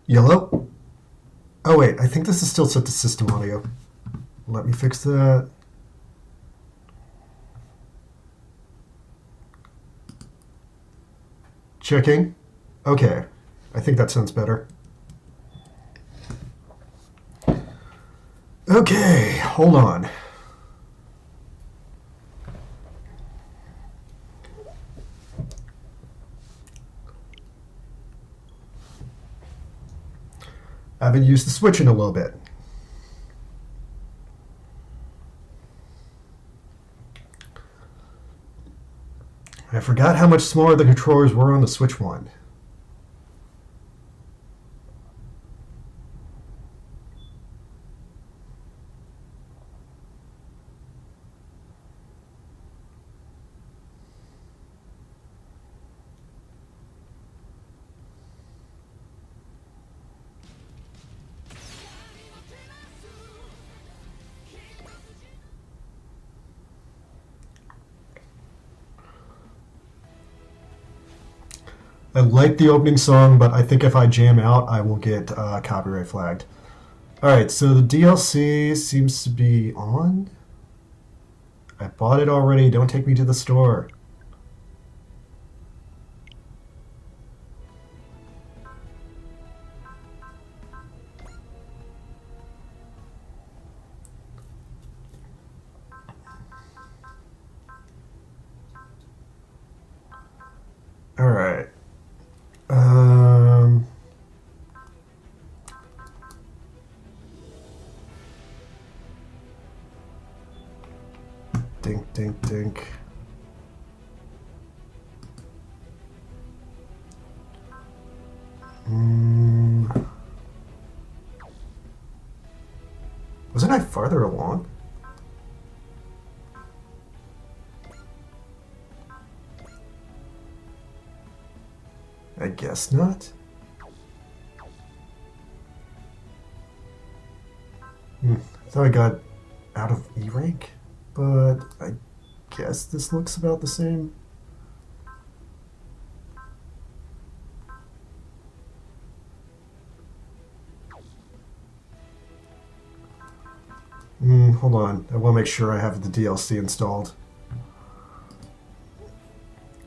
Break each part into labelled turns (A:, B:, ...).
A: Yellow? Oh wait, I think this is still set to system audio. Let me fix that. Checking. Okay, I think that sounds better. Okay, hold on. I haven't used the Switch in a little bit. I forgot how much smaller the controllers were on the Switch one. I like the opening song, but I think if I jam out, I will get copyright flagged. Alright, so the DLC seems to be on. I bought it already. Don't take me to the store. Alright. Dink, dink, dink. Wasn't I farther along? I guess not. I thought I got out of E rank, but I guess this looks about the same. Hold on. I want to make sure I have the DLC installed.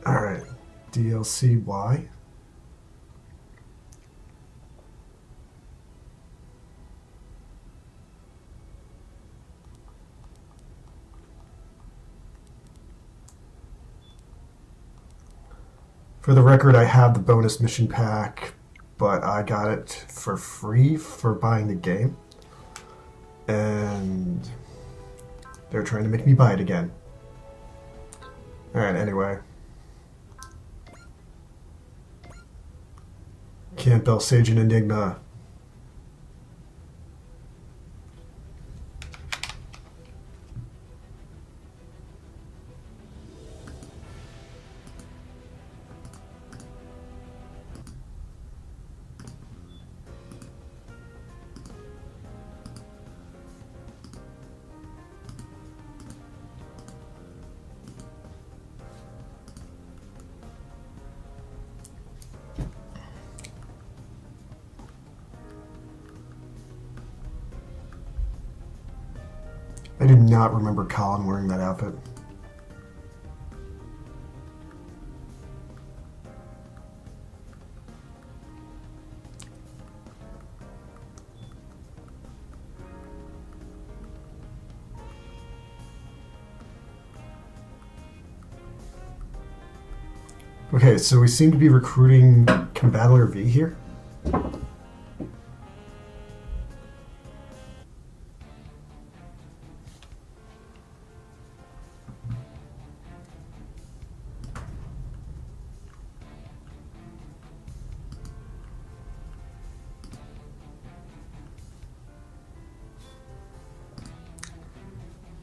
A: Alright. DLC Y. For the record, I have the bonus mission pack, but I got it for free for buying the game. And they're trying to make me buy it again. Alright, anyway. Campbell, Sage, and Enigma. I do not remember Colin wearing that outfit. Okay, so we seem to be recruiting Combattler V here.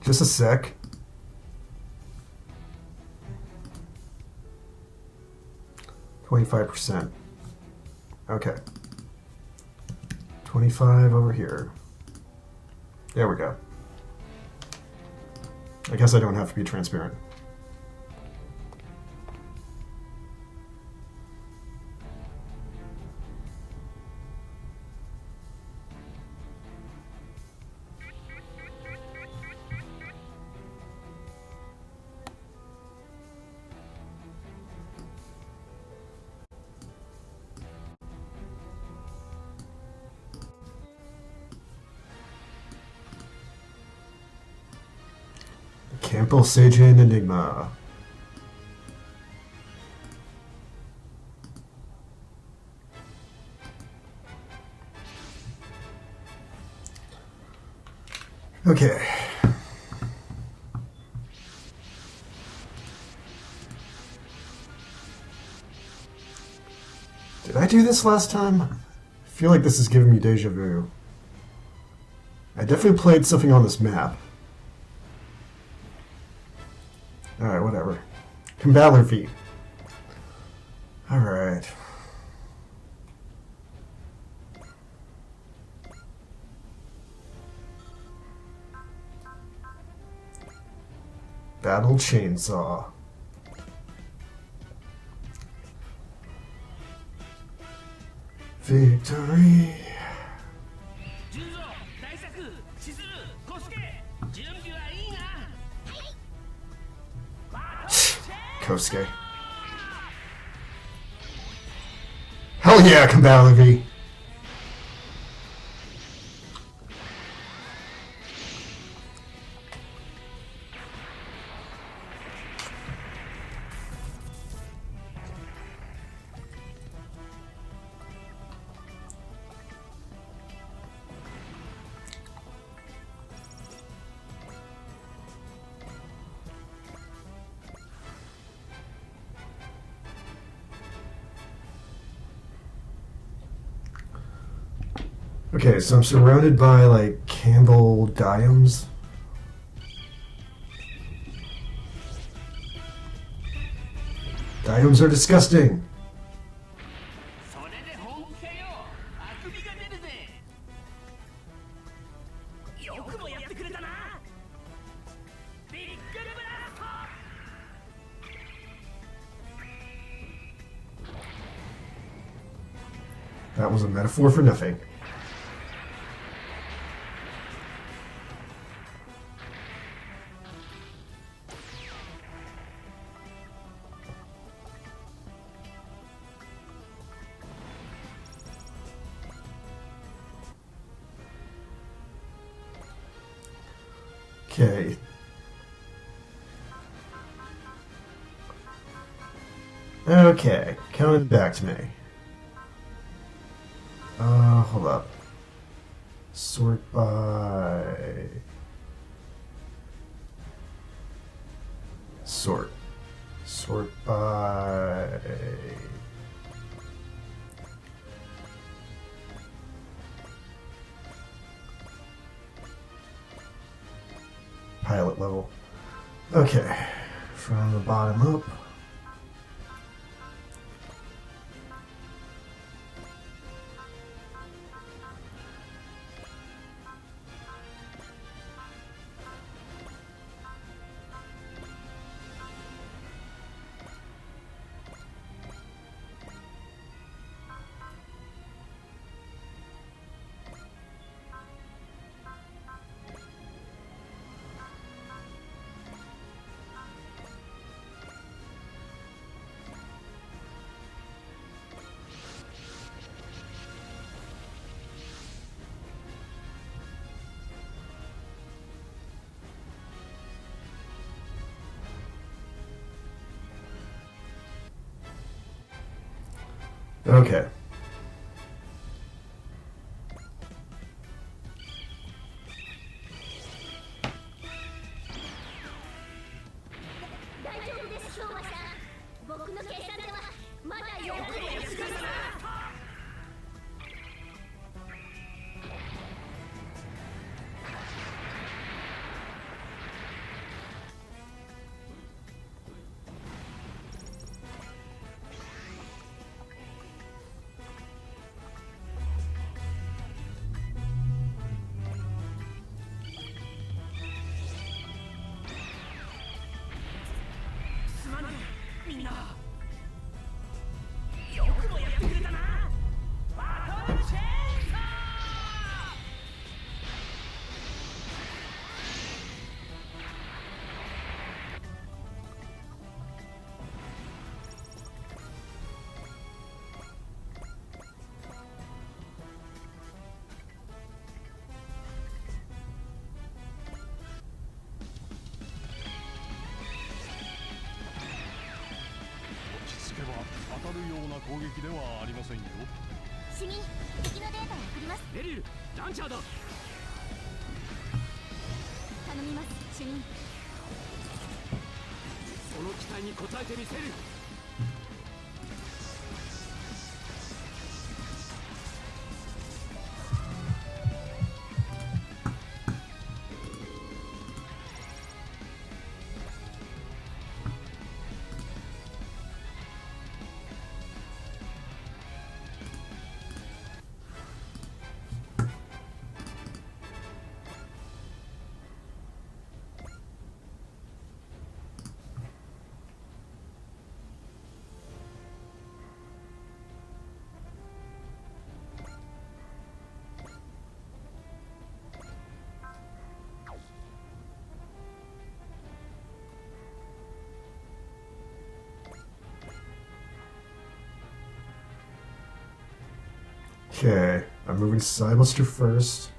A: Just a sec. %. Okay. 25 over here. There we go. I guess I don't have to be transparent. Campbell Seijin Enigma. Okay. Did I do this last time? I feel like this is giving me deja vu. I definitely played something on this map. Alright, whatever. Combattler V. Alright. Battle Chainsaw. Victory! Kosuke. Hell yeah, Combattler V! Okay, so I'm surrounded by, like, Campbell dioms. Dioms are disgusting! That was a metaphor for nothing. Okay. Okay, coming back to me. Hold up. Sort by... Sort. Sort by... Pilot level. Okay. From the bottom up. Okay.
B: るような攻撃ではありませんよ。
C: 主任、敵のデータを送ります。
B: ベリル、ランチャーだ。
C: 頼みます、主任。
B: その期待に応えてみせる。
A: Okay, I'm moving Cybuster first.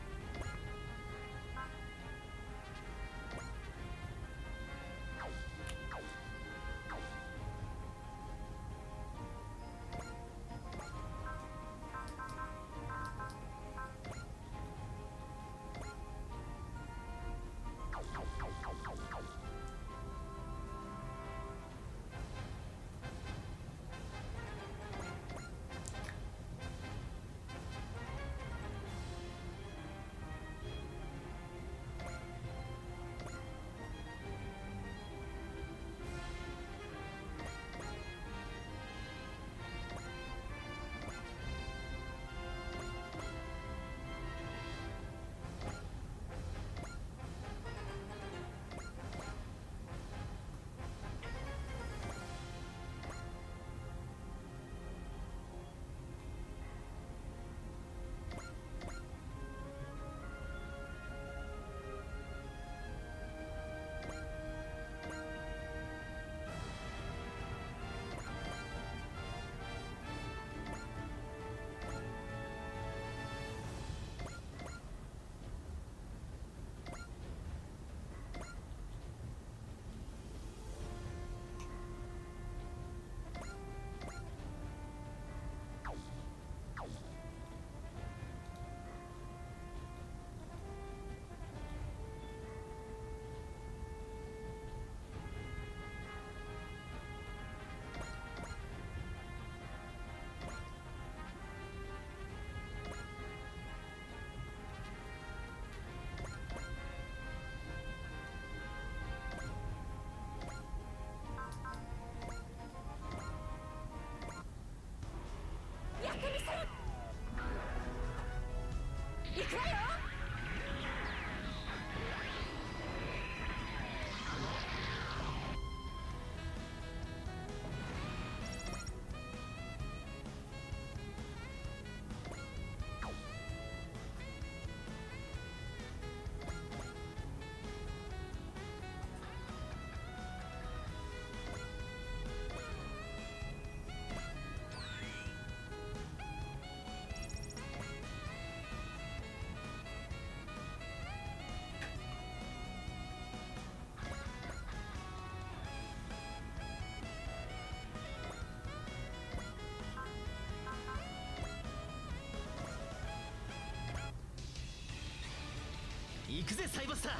D: 「行くぜサイバスター、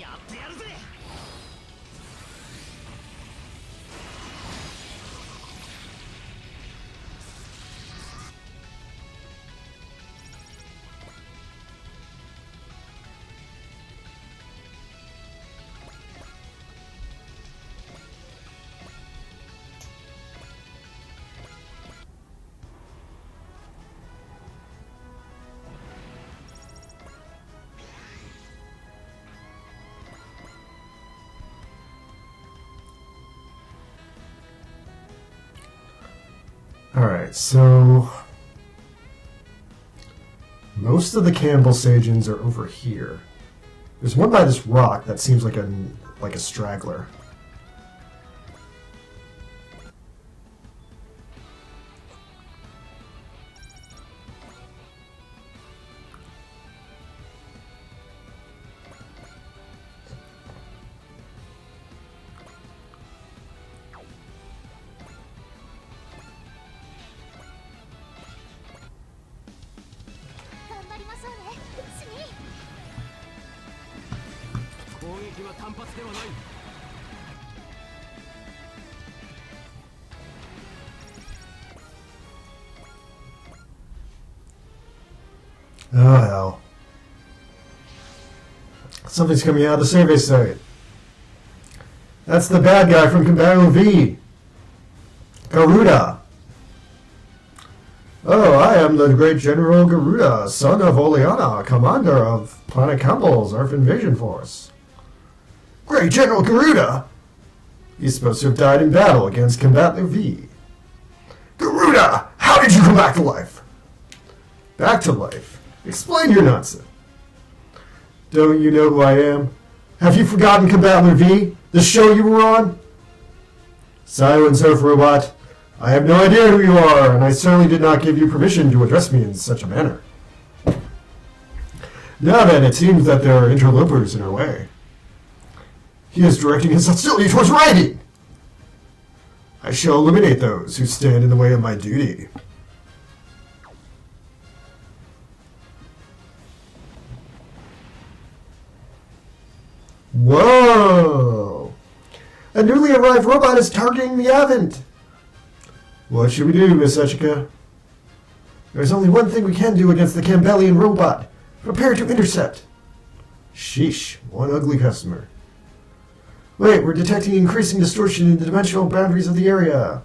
D: やってやるぜ!」
A: Alright, so most of the Campbell Saiyans are over here. There's one by this rock that seems like a straggler.
B: 単発ではない。
A: Oh hell. Something's coming out of the survey site. That's the bad guy from Kamen V. Garuda. Oh, I am the great General Garuda, son of Oleana, commander of Planet Campbell's Earth Invasion Force. Great General Garuda? He's supposed to have died in battle against Combatant V. Garuda! How did you come back to life? Back to life? Explain your nonsense. Don't you know who I am? Have you forgotten Combatant V? The show you were on? Silence, Earth Robot. I have no idea who you are, and I certainly did not give you permission to address me in such a manner. Now then, it seems that there are interlopers in our way. He is directing his hostility towards writing. I shall eliminate those who stand in the way of my duty. Whoa! A newly arrived robot is targeting the Avent. What should we do, Miss Echika? There's only one thing we can do against the Campbellian robot. Prepare to intercept. Sheesh, one ugly customer. Wait, we're detecting increasing distortion in the dimensional boundaries of the area.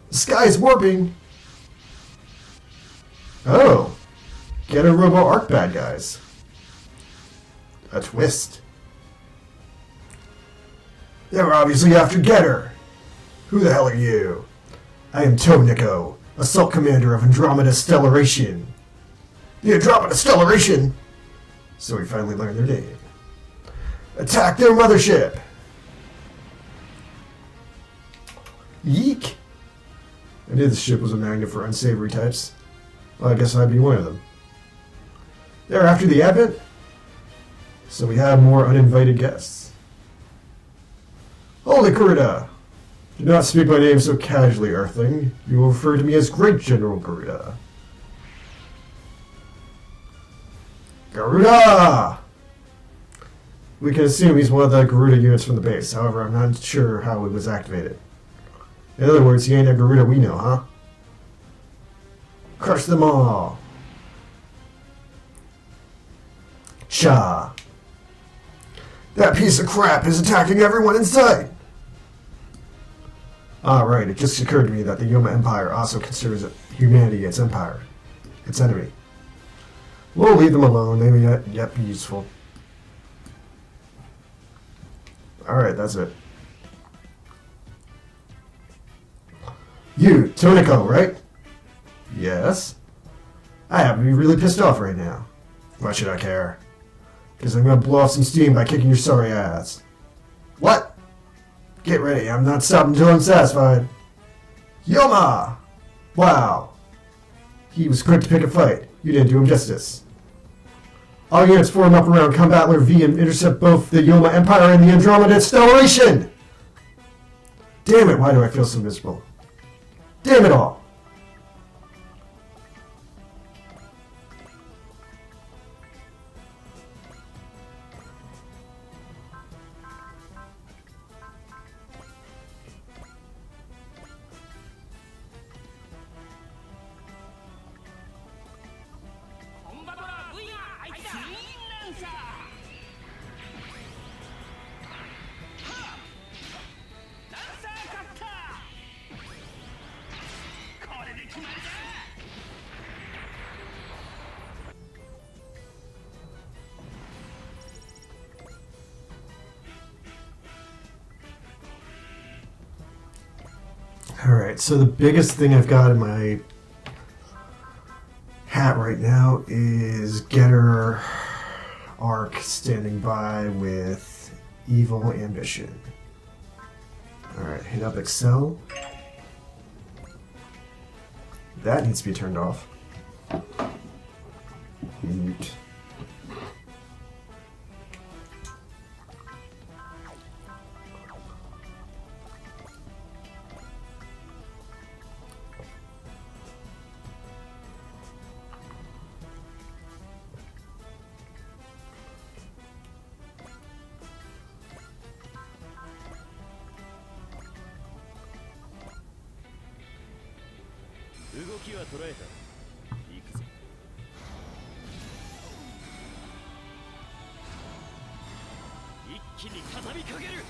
A: The sky is warping. Oh. Get a robo-arc bad guys. A twist. They're obviously after Getter. Who the hell are you? I am Toniko, Assault Commander of Andromeda Stellaration. The Andromeda Stellaration? So we finally learned their name. Attack their mothership! Yeek! I knew this ship was a magnet for unsavory types. Well, I guess I'd be one of them. They're after the Advent? So we have more uninvited guests. Hold it, Garuda! Do not speak my name so casually, Earthling. You will refer to me as Great General Garuda. Garuda! We can assume he's one of the Garuda units from the base. However, I'm not sure how it was activated. In other words, he ain't a Garuda we know, huh? Crush them all! Cha! That piece of crap is attacking everyone in sight! Ah, right, it just occurred to me that the Yoma Empire also considers humanity its empire. Its enemy. We'll leave them alone, they may yet be useful. Alright, that's it. You, Toniko, right? Yes? I happen to be really pissed off right now. Why should I care? Because I'm going to blow off some steam by kicking your sorry ass. What? Get ready, I'm not stopping until I'm satisfied. Yoma! Wow. He was quick to pick a fight. You didn't do him justice. All units form up around Combattler V and intercept both the Yoma Empire and the Andromeda Stellaration! Damn it, why do I feel so miserable? Damn it all! Alright, so the biggest thing I've got in my hat right now is Getter Arc standing by with Evil Ambition. Alright, hit up Excel. That needs to be turned off. Mute.
D: 動きは捉えた。行くぞ。一気に畳みかける。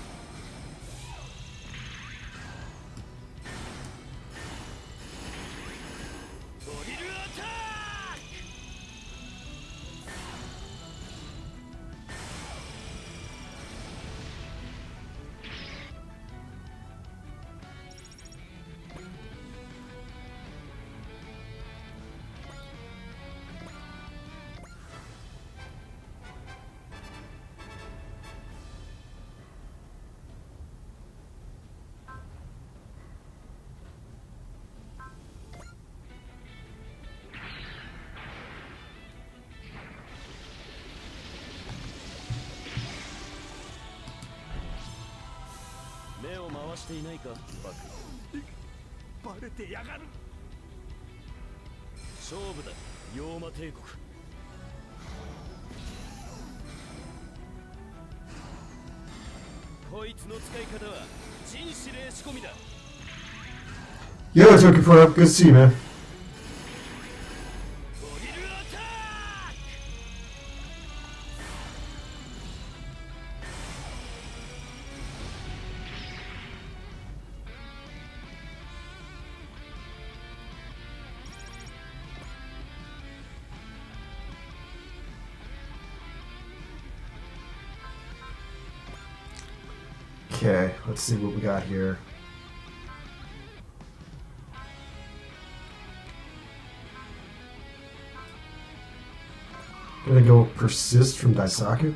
D: ドリルアタック。目を回していないか、バク。バレてやがる。勝負だ、妖魔帝国。こいつの使い方は人指令仕込みだ。
A: Yo, Toki Pro, good to see you, man.
D: ドリルアタック。
A: Okay, let's see what we got here. Gonna go persist from Daisaku.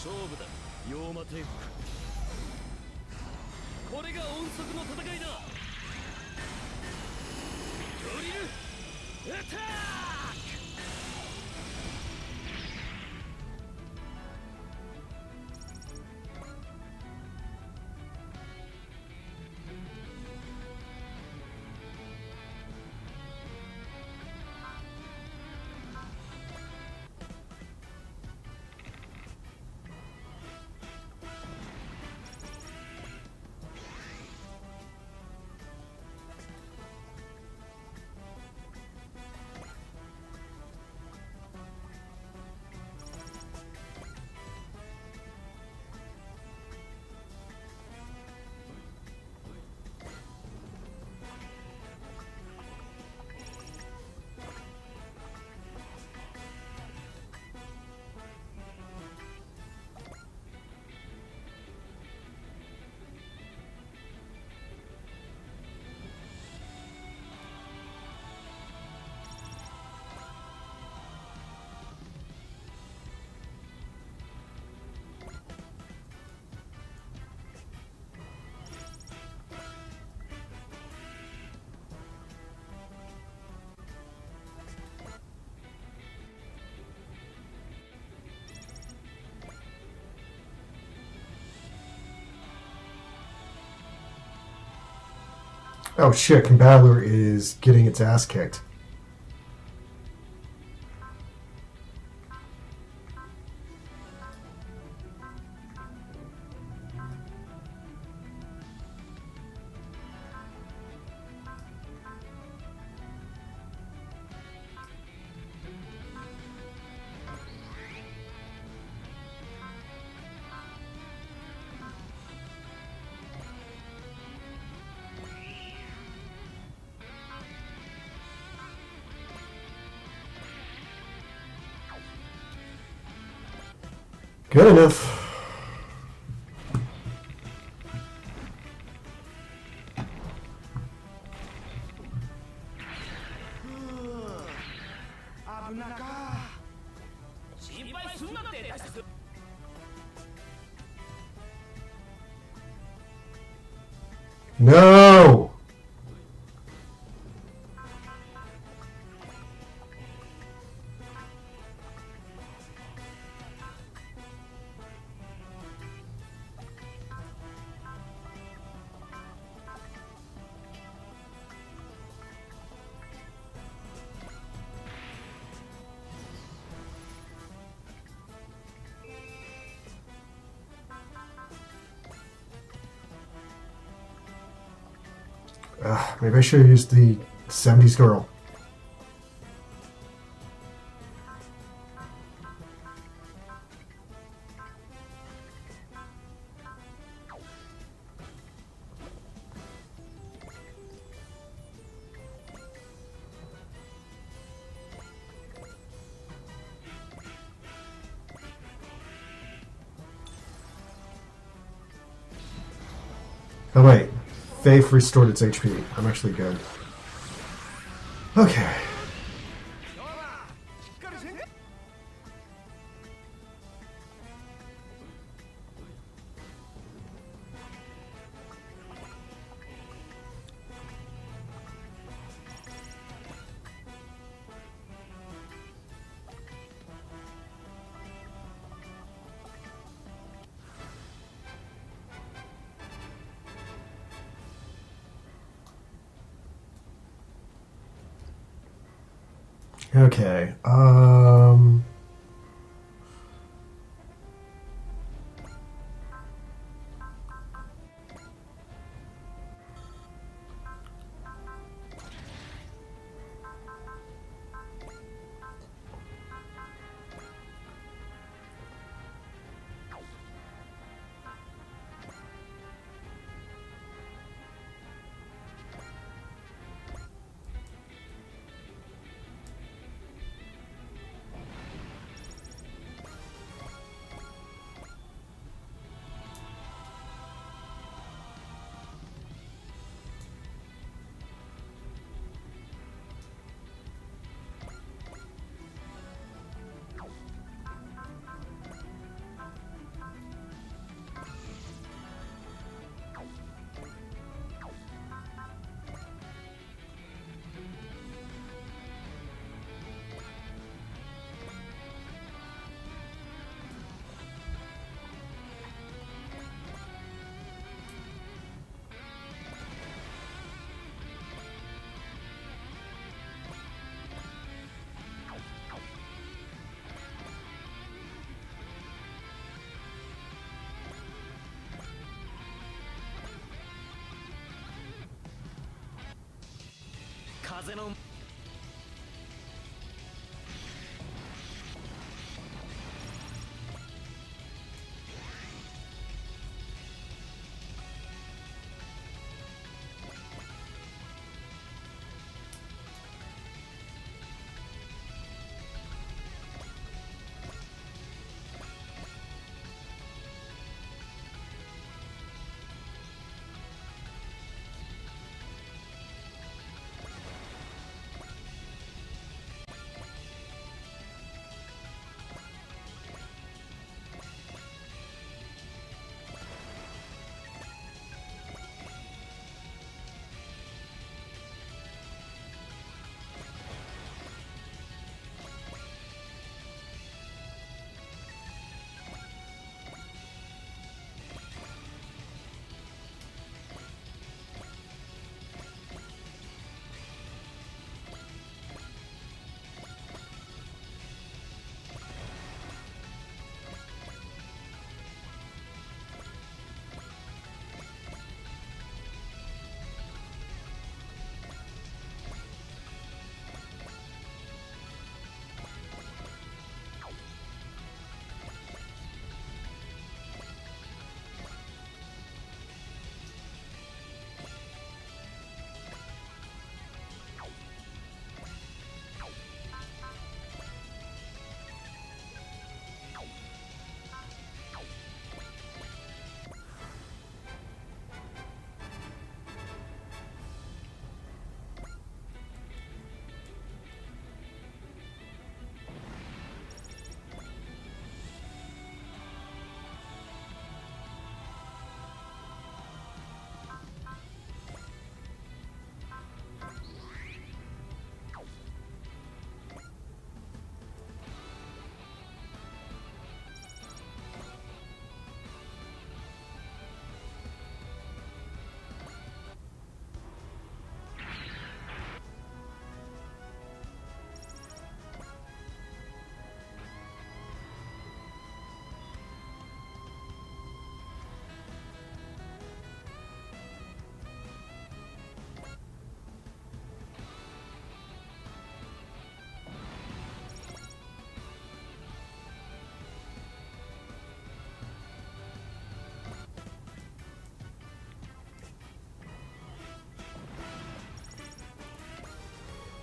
A: 勝負だ、妖魔帝国。これが音速の戦いだ。ドリルアタック。 Oh shit, Combattler is getting its ass kicked. Good enough.
D: 心配すんなって大作。
A: No! Maybe I should have used the 70s girl. Oh wait, Faith restored its HP. I'm actually good. Okay. Okay.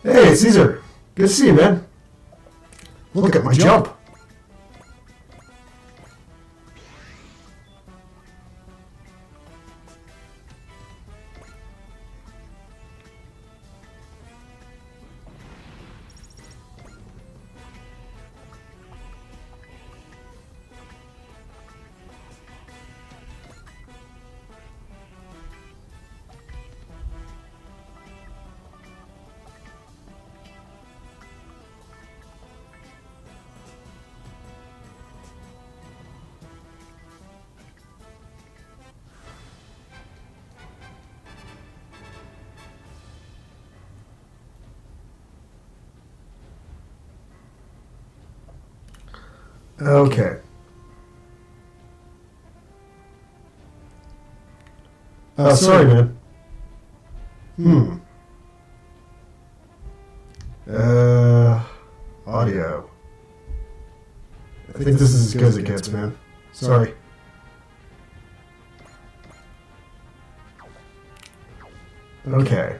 A: Hey, Caesar. Good to see you, man. Look at my jump. Okay. Sorry, man. Audio. I think this is as good as it gets, man. Sorry. Okay.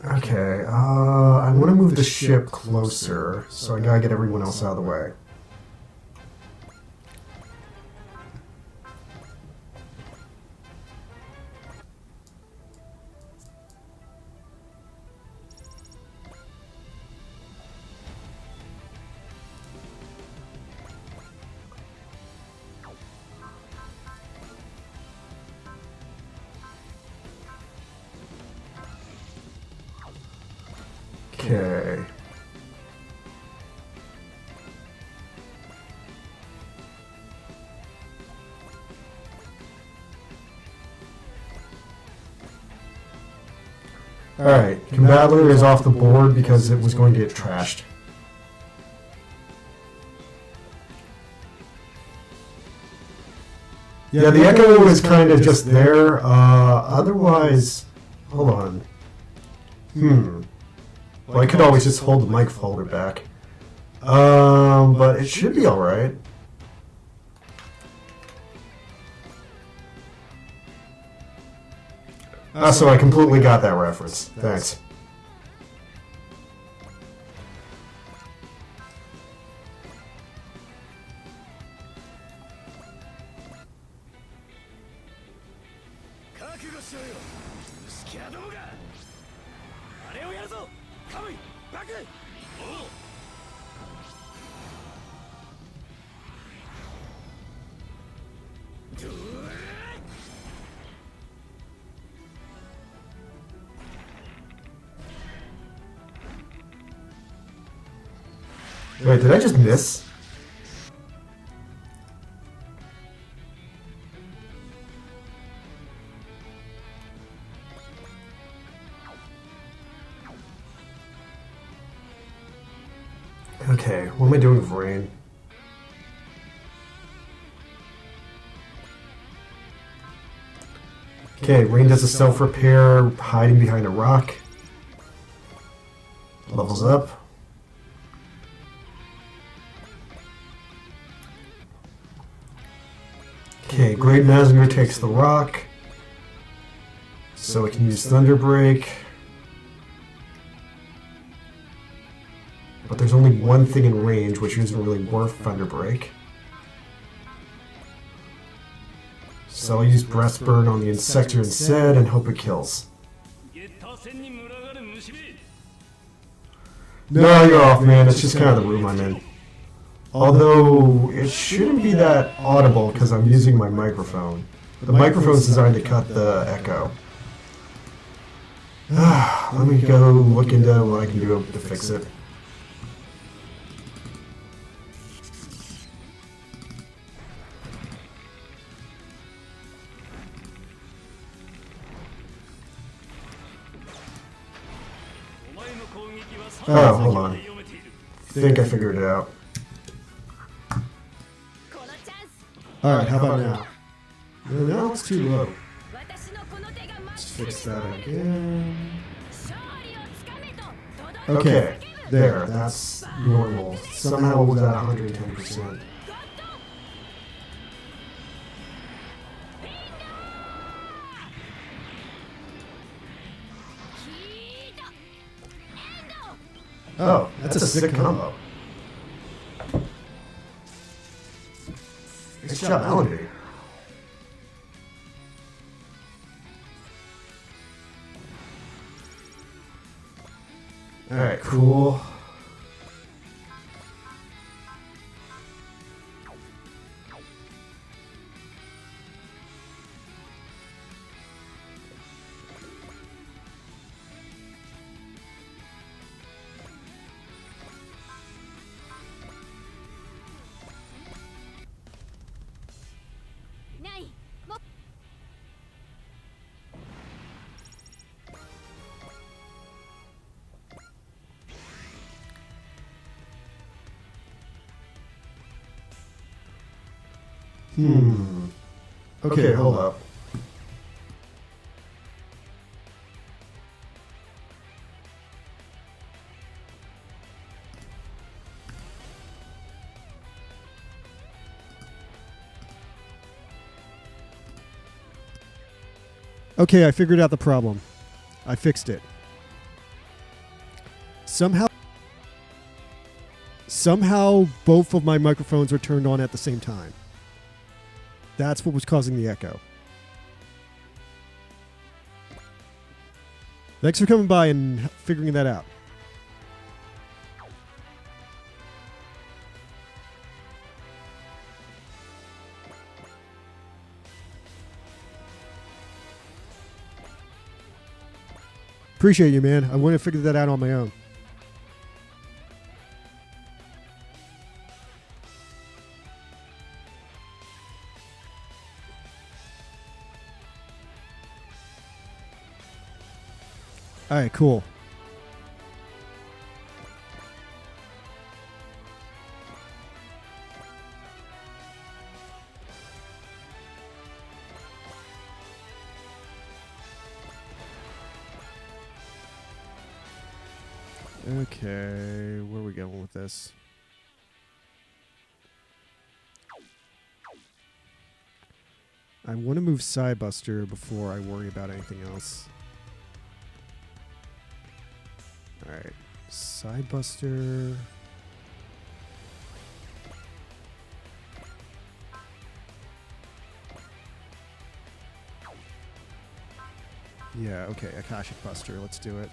A: Okay, I want to move the ship closer, so I gotta get everyone else out of the way. Okay. Alright, Combattler is off the board because it was going to get trashed. Yeah, the echo is kind of just there. Otherwise, hold on. Well, I could always just hold the mic folder back. But it should be alright. So I completely got that reference. Thanks. Wait, did I just miss? Okay, what am I doing with rain? Okay, rain does a self-repair, hiding behind a rock. Levels up. Okay, Great Mazinger takes the rock, so it can use Thunder Break. But there's only one thing in range, which isn't really worth Thunder Break. So I'll use Breast Burn on the Insector instead and hope it kills. No, you're off, man. It's just kind of the room I'm in. Although, it shouldn't be that audible because I'm using my microphone. The microphone's designed to cut the echo. Let me go look into what I can do to fix it. Oh, hold on. Think I figured it out. Alright, how about now? No, now it's too low. Let's fix that again. Okay. There, that's normal. Somehow it was at 110%. Oh, that's a sick combo. Nice job, Allenby. Alright, cool. Okay, hold up.
E: Okay, I figured out the problem. I fixed it. Somehow both of my microphones were turned on at the same time. That's what was causing the echo. Thanks for coming by and figuring that out. Appreciate you, man. I wouldn't have figured that out on my own. All right, cool. Okay, where are we going with this? I want to move Sidebuster before I worry about anything else. Alright, Sidebuster. Yeah, okay, Akashic Buster, let's do it.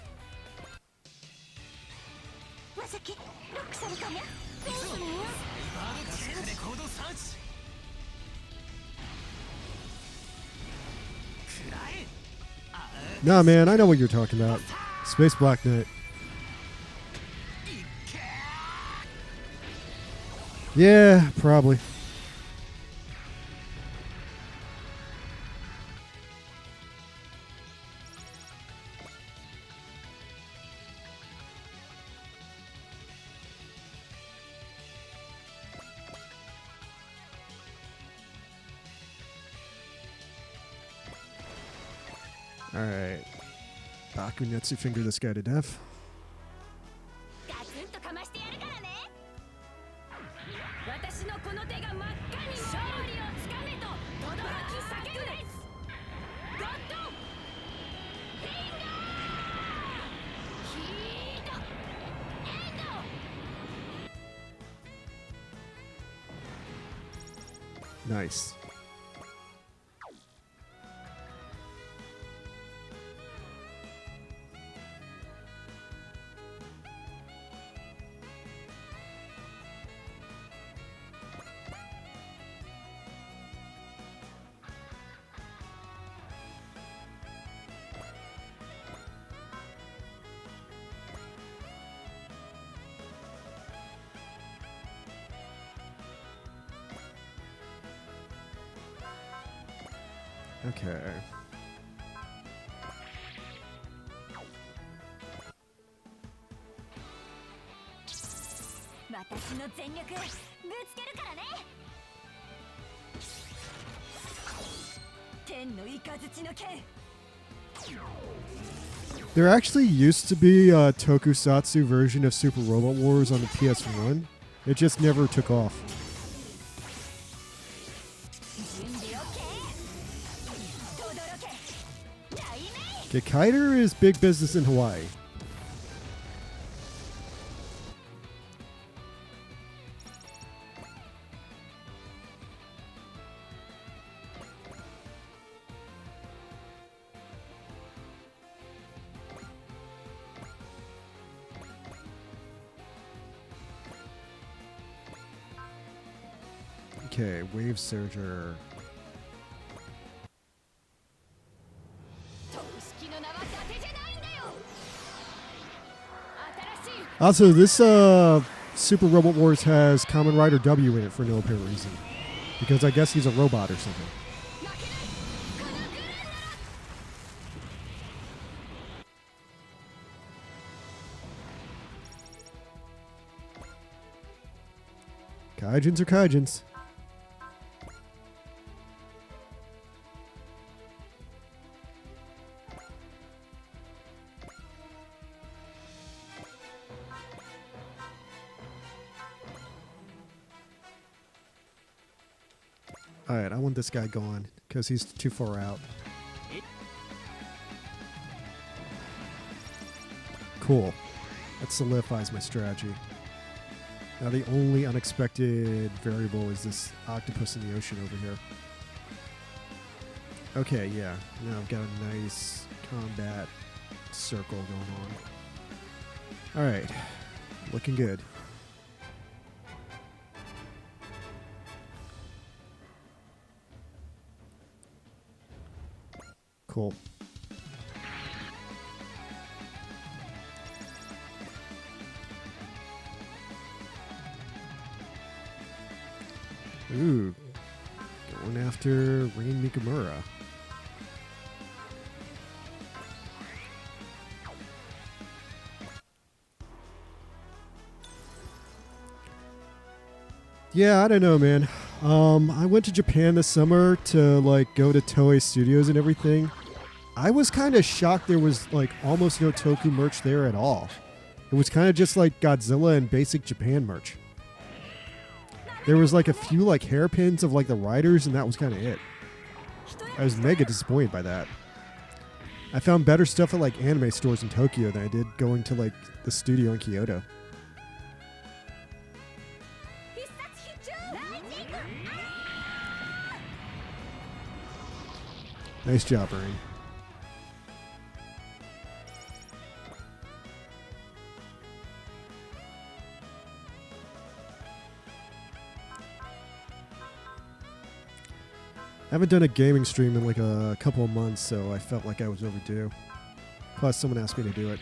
E: Nah, man, I know what you're talking about. Space Black Knight. Yeah, probably. Alright. Bakunetsu finger this guy to death. Nice. Okay. There actually used to be a tokusatsu version of Super Robot Wars on the PS1. It just never took off.
C: 準備 OK 轟け大名
E: Gekaider is big business in Hawaii. Okay, Wave Surger.
C: 特式の名は伊達じゃないんだよ新しい
E: Also, this Super Robot Wars has Kamen Rider W in it for no apparent reason. Because I guess he's a robot or something.
C: 負けないこのグルー
E: Kaijins are Kaijins. Alright, I want this guy gone because he's too far out. Cool. That solidifies my strategy. Now the only unexpected variable is this octopus in the ocean over here. Okay, yeah. Now I've got a nice combat circle going on. Alright. Looking good. Cool. Ooh. Going after Rain Mikamura. Yeah, I don't know, man. I went to Japan this summer to like go to Toei Studios and everything. I was kind of shocked there was like almost no Toku merch there at all. It was kind of just like Godzilla and basic Japan merch. There was like a few like hairpins of like the riders and that was kind of it. I was mega disappointed by that. I found better stuff at like anime stores in Tokyo than I did going to like the studio in Kyoto.
C: 必殺必中ライジング
E: Nice job, Rain. I haven't done a gaming stream in like a couple of months, so I felt like I was overdue. Plus, someone asked me to do it.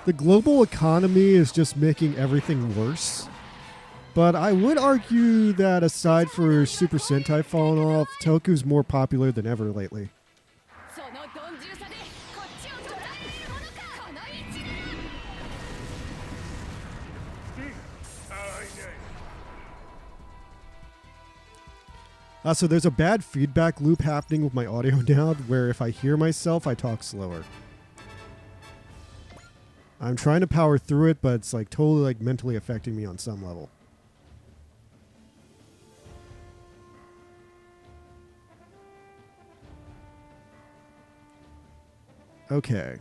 E: The global economy is just making everything worse. But I would argue that aside for Super Sentai falling off, Toku's more popular than ever lately.
C: その鈍重さでこっちを捉えられるものかこの位置で
E: So there's a bad feedback loop happening with my audio now, where if I hear myself, I talk slower. I'm trying to power through it, but it's like totally like mentally affecting me on some level. Okay.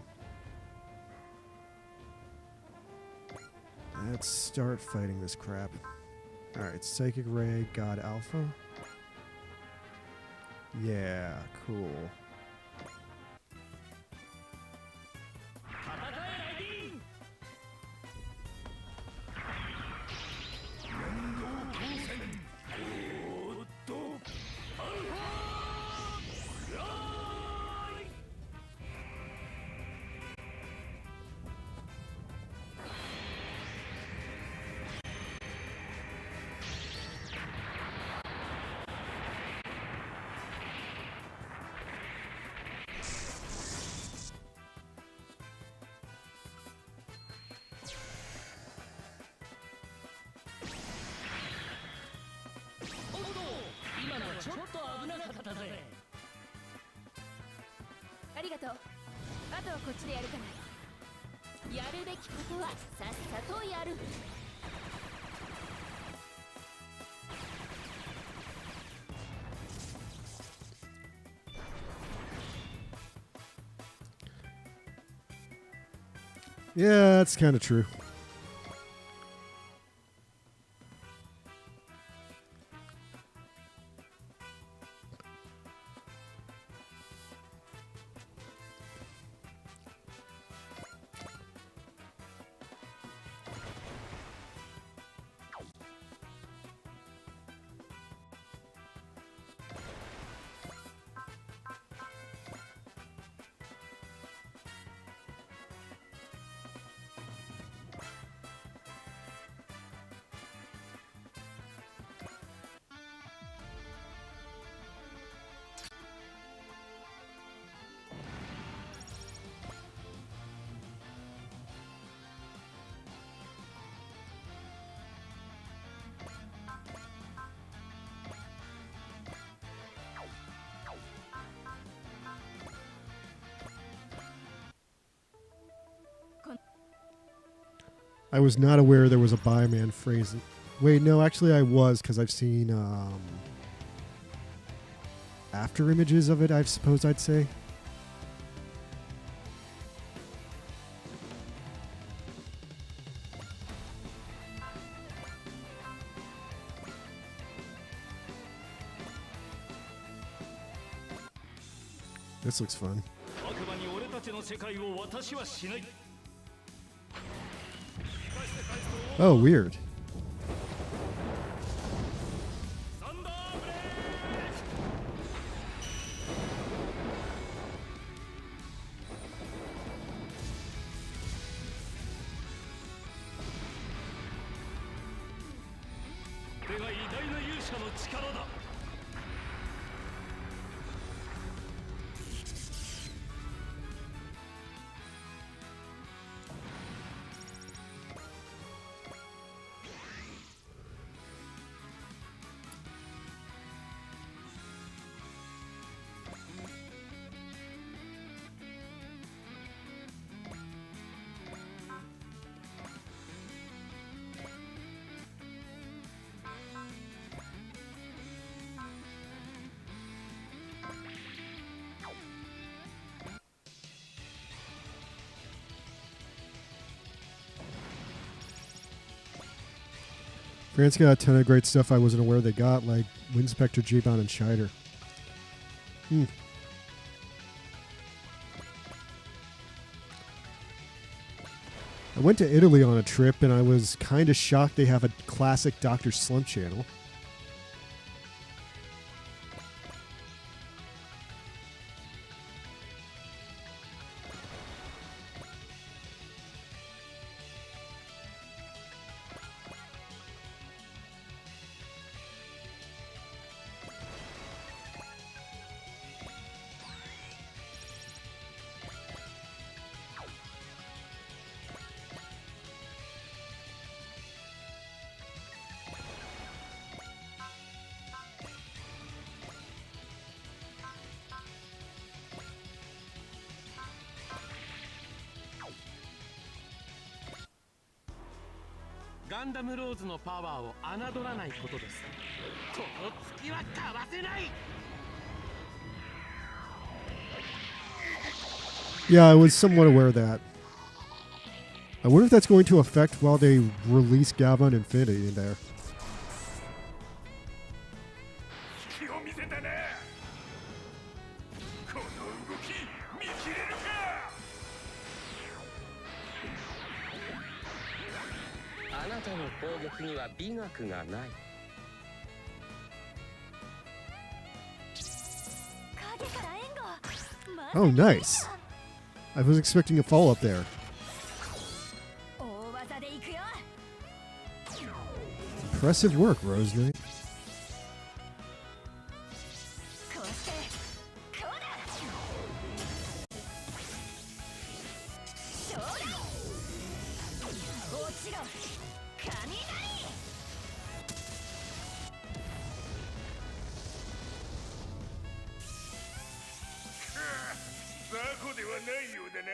E: Let's start fighting this crap. Alright, Psychic Ray, God Alpha. Yeah, cool. Yeah, that's kind of true. I was not aware there was a Bioman phrase. Wait, no, actually I was, because I've seen after images of it, I suppose I'd say. This looks fun. Oh, weird. France got a ton of great stuff I wasn't aware they got, like Wind Spectre, J-Bound, and Shider. I went to Italy on a trip, and I was kind of shocked they have a classic Dr. Slump channel.
D: ガンダムローズのパワーを侮らないことです。この月はかわせない。
E: Yeah, I was somewhat aware of that. I wonder if that's going to affect while they release Gavon Infinity in there.
B: 隙を見せたな。この動き見切れるか。
F: あなたの攻撃には美学がない。
C: 影から援護。
E: Oh, nice. I was expecting a follow-up there.
C: 大技でいくよ。
E: Impressive work, Rose Knight.
C: こうしてこうだ。そうだ。落ちろ。雷。
B: 雑魚ではないようだな。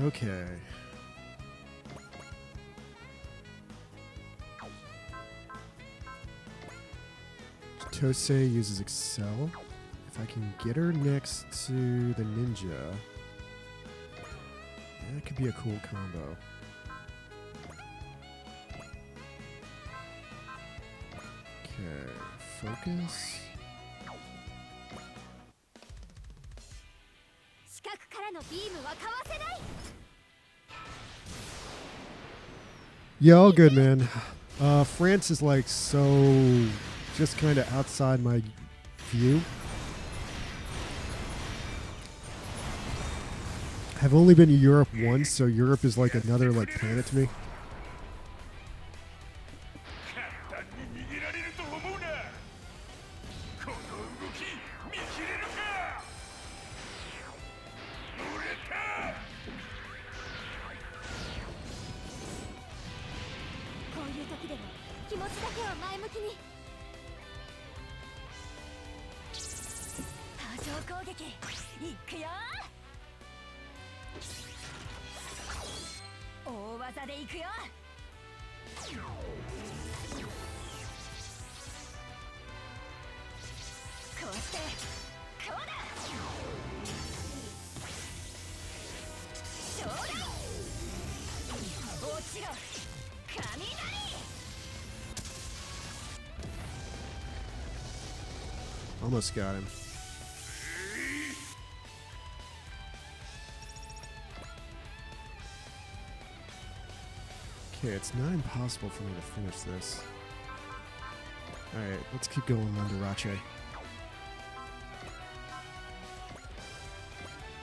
E: Okay. Tose uses Excel. If I can get her next to the ninja, that could be a cool combo. Okay, focus.
C: 視覚からのビームはかわせない。
E: Yeah, all good, man. France is like so just kind of outside my view. I've only been to Europe once, so Europe is like another like planet to me.
B: 簡単に逃げられると思うな。この動き見切れるか。乗れた。
C: こういう時でも気持ちだけは前向きに。波状攻撃いくよ。大技でいくよ。こうしてこうだ。そうだ。落ちろ。雷。
E: Almost got him. Okay, it's not impossible for me to finish this. Alright, let's keep going, Mandarache.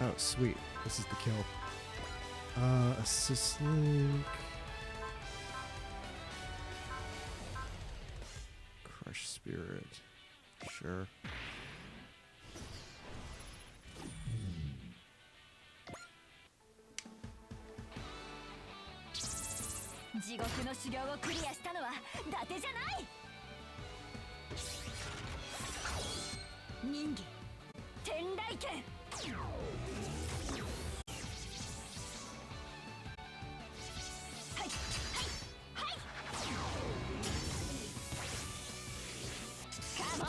E: Oh, sweet. This is the kill. Assist link. Crush spirit. Sure.
C: 「地獄の修行をクリアしたのは伊達じゃない」「人間天雷剣」はいはいはいカモン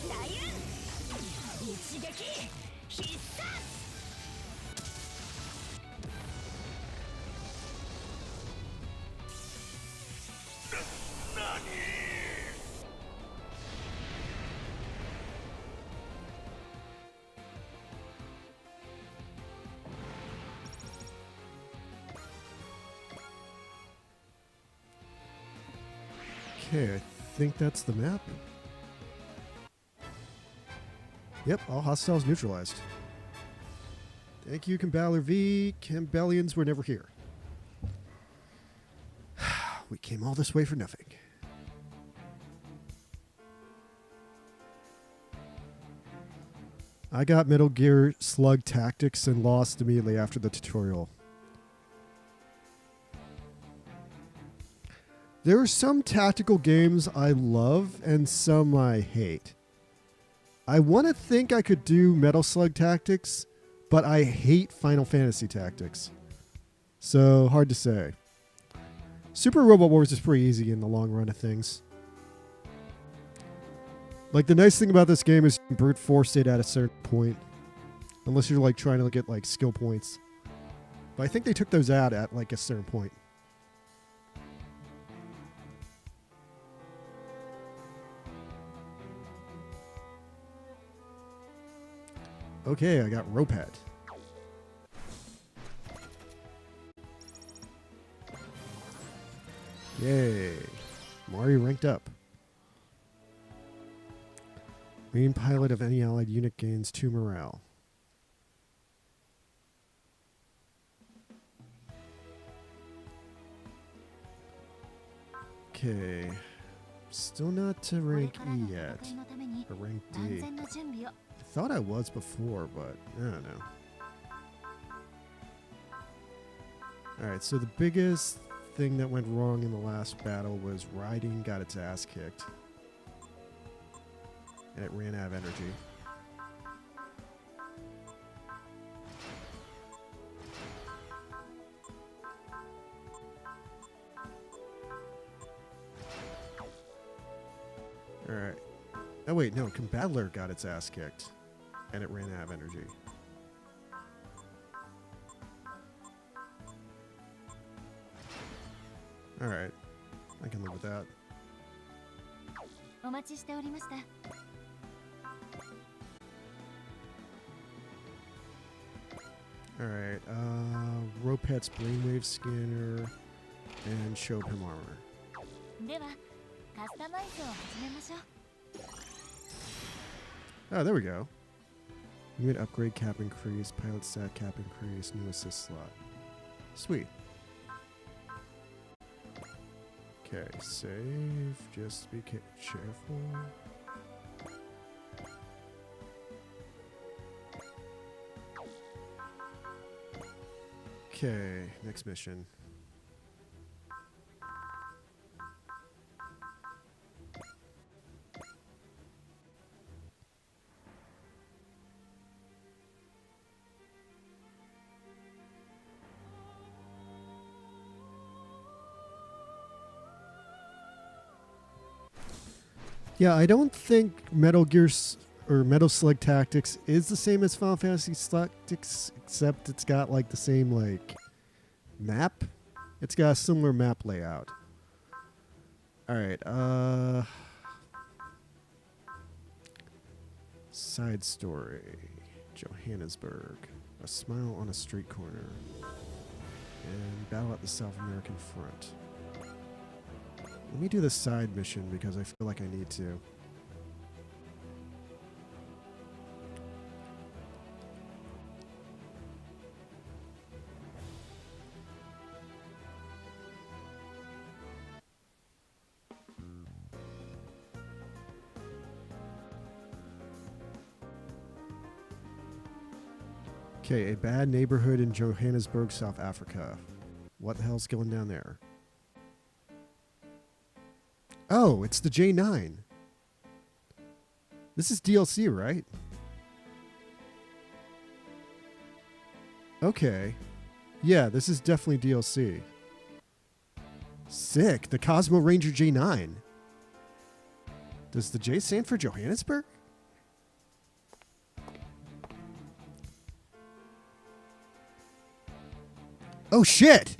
C: 雷雲一撃必殺
E: Okay, I think that's the map. Yep, all hostiles neutralized. Thank you, Comballer V. Campbellians were never here. We came all this way for nothing. I got Metal Gear Slug Tactics and lost immediately after the tutorial. There are some tactical games I love and some I hate. I want to think I could do Metal Slug Tactics, but I hate Final Fantasy Tactics. So, hard to say. Super Robot Wars is pretty easy in the long run of things. Like, the nice thing about this game is you can brute force it at a certain point. Unless you're, like, trying to get, like, skill points. But I think they took those out at, like, a certain point. Okay, I got Ropet. Yay. Mario ranked up. Main pilot of any allied unit gains 2 morale. Okay. Still not to rank E yet. Or rank D. I thought I was before, but I don't know. Alright, so the biggest thing that went wrong in the last battle was Riding got its ass kicked. And it ran out of energy. Alright. Oh wait, no, Combattler got its ass kicked. And it ran out of energy. Alright. I can live with that.
C: お待ちしておりました。
E: Alright, Ropet's brainwave scanner and showed him armor.
C: では、カスタマイズを始めましょう。
E: Oh, there we go. Unit upgrade cap increase, pilot stat cap increase, new assist slot. Sweet. Okay, save. Just be careful. Okay, next mission. Yeah, I don't think Metal Gear or Metal Slug Tactics is the same as Final Fantasy Tactics, except it's got like the same like map. It's got a similar map layout. All right, side story. Johannesburg. A smile on a street corner. And battle at the South American front. Let me do the side mission because I feel like I need to. Okay, a bad neighborhood in Johannesburg, South Africa. What the hell's going down there? Oh, it's the J9. This is DLC, right? Okay. Yeah, this is definitely DLC. Sick. The Cosmo Ranger J9. Does the J stand for Johannesburg? Oh, shit!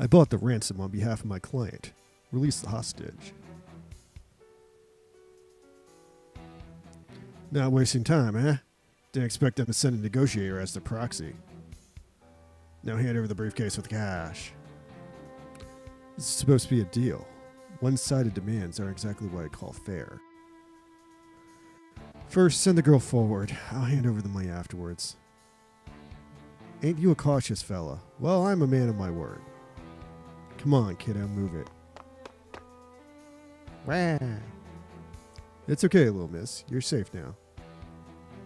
E: I bought the ransom on behalf of my client. Release the hostage. Not wasting time, eh? Didn't expect them to send a negotiator as their proxy. Now hand over the briefcase with cash. This is supposed to be a deal. One-sided demands aren't exactly what I call fair. First, send the girl forward. I'll hand over the money afterwards. Ain't you a cautious fella? Well, I'm a man of my word. Come on, kiddo, move it. Wah. It's okay, little miss. You're safe now.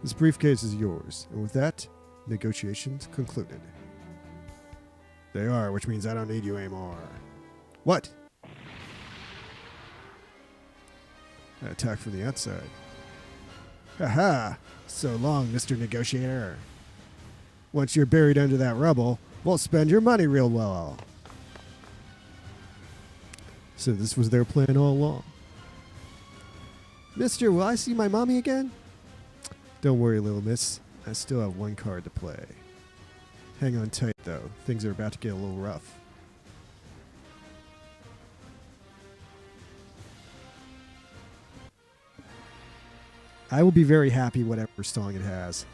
E: This briefcase is yours, and with that, negotiations concluded. They are, which means I don't need you anymore. What? An attack from the outside. Haha! So long, Mr. Negotiator. Once you're buried under that rubble, we'll spend your money real well. So this was their plan all along. Mister, will I see my mommy again? Don't worry, little miss. I still have one card to play. Hang on tight, though. Things are about to get a little rough. I will be very happy whatever song it has.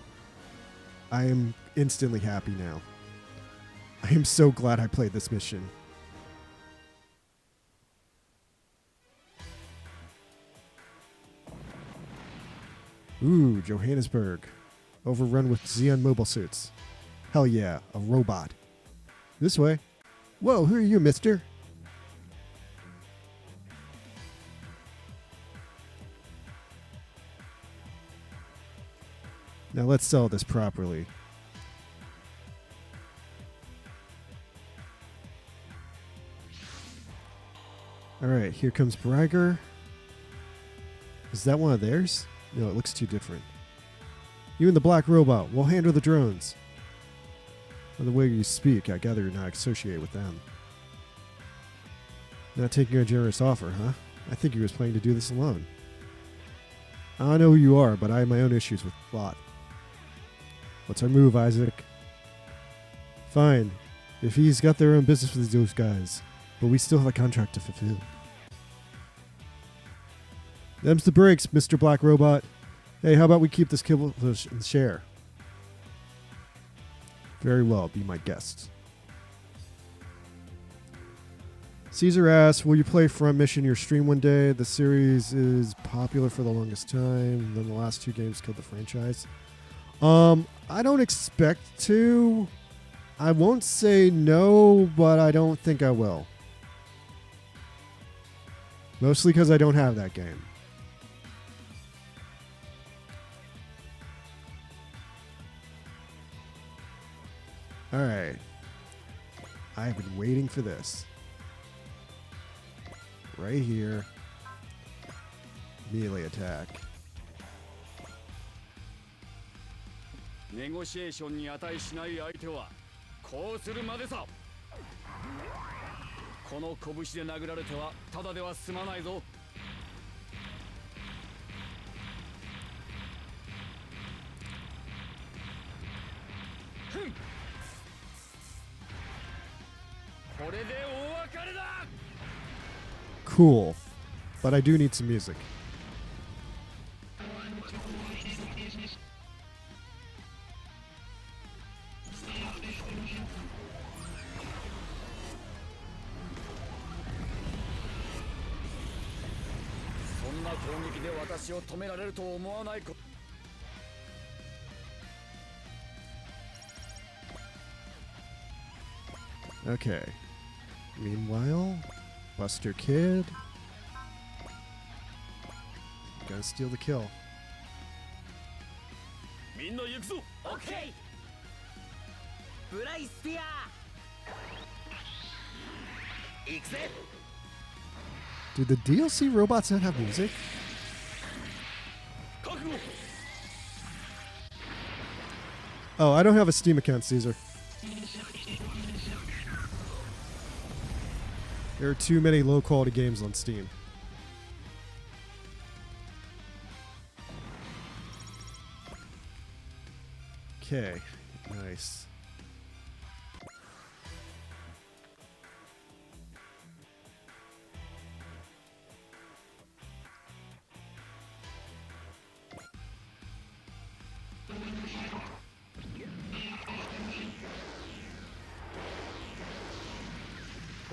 E: I am instantly happy now. I am so glad I played this mission. Ooh, Johannesburg. Overrun with Xeon mobile suits. Hell yeah, a robot. This way. Whoa, who are you, mister? Now let's sell this properly. Alright, here comes Breiger. Is that one of theirs? No, it looks too different. You and the black robot, we'll handle the drones. By the way you speak, I gather you're not associated with them. Not taking a generous offer, huh? I think you was planning to do this alone. I don't know who you are, but I have my own issues with the plot. What's our move, Isaac? Fine. If he's got their own business with those guys. But we still have a contract to fulfill. Them's the breaks, Mr. Black Robot. Hey, how about we keep this kibble and share? Very well, be my guest. Caesar asks, will you play Front Mission your stream one day? The series is popular for the longest time. Then the last 2 games killed the franchise. I don't expect to. I won't say no, but I don't think I will. Mostly because I don't have that game. Alright. I've been waiting for this. Right here. Melee attack.
B: ネゴシエーションに値しない相手はこうするまでさ。この拳で殴られてはただでは済まないぞ。これでお別れだ。
E: Cool. But I do need some music. Okay. Meanwhile, Buster Kid. Gotta steal the kill.
B: みんな行くぞ。
D: オッケー。ブライスピアー。行くぜ。
E: Do the DLC robots not have music?
B: 覚悟。
E: Oh, I don't have a Steam account, Caesar. There are too many low-quality games on Steam. Okay, nice.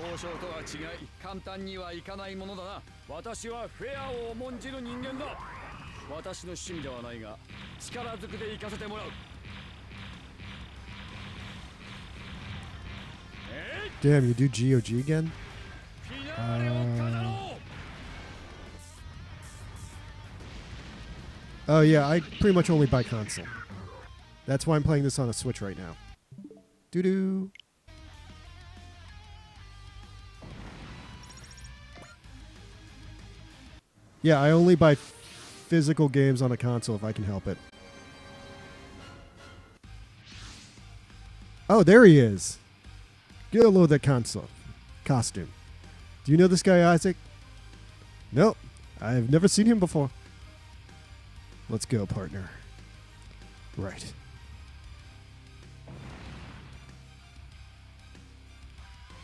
B: 交渉とは違い簡単にはいかないものだな。私はフェアを重んじる人間だ。私の趣味ではないが力ずくで行かせてもらう。
E: Damn, you do GOG again? Oh yeah, I pretty much only buy console. That's why I'm playing this on a Switch right now. Doo-doo. Yeah, I only buy physical games on a console if I can help it. Oh, there he is. Get a load of that console costume. Do you know this guy, Isaac? Nope. I've never seen him before. Let's go, partner. Right.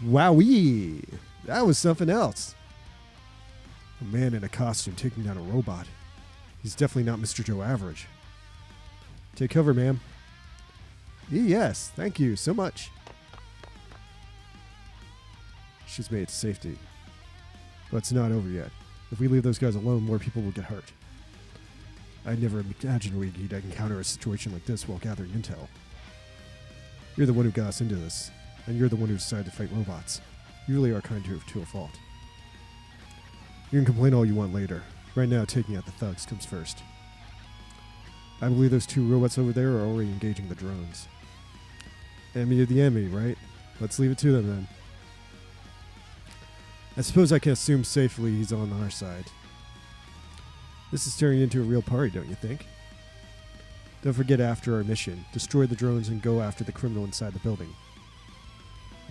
E: Wowee! That was something else. A man in a costume taking down a robot. He's definitely not Mr. Joe Average. Take cover, ma'am. Yes, thank you so much. She's made it to safety. But it's not over yet. If we leave those guys alone, more people will get hurt. I never imagined we'd encounter a situation like this while gathering intel. You're the one who got us into this, and you're the one who decided to fight robots. You really are kind to a fault. You can complain all you want later. Right now, taking out the thugs comes first. I believe those 2 robots over there are already engaging the drones. Enemy of the enemy, right? Let's leave it to them then. I suppose I can assume safely he's on our side. This is turning into a real party, don't you think? Don't forget after our mission, destroy the drones and go after the criminal inside the building.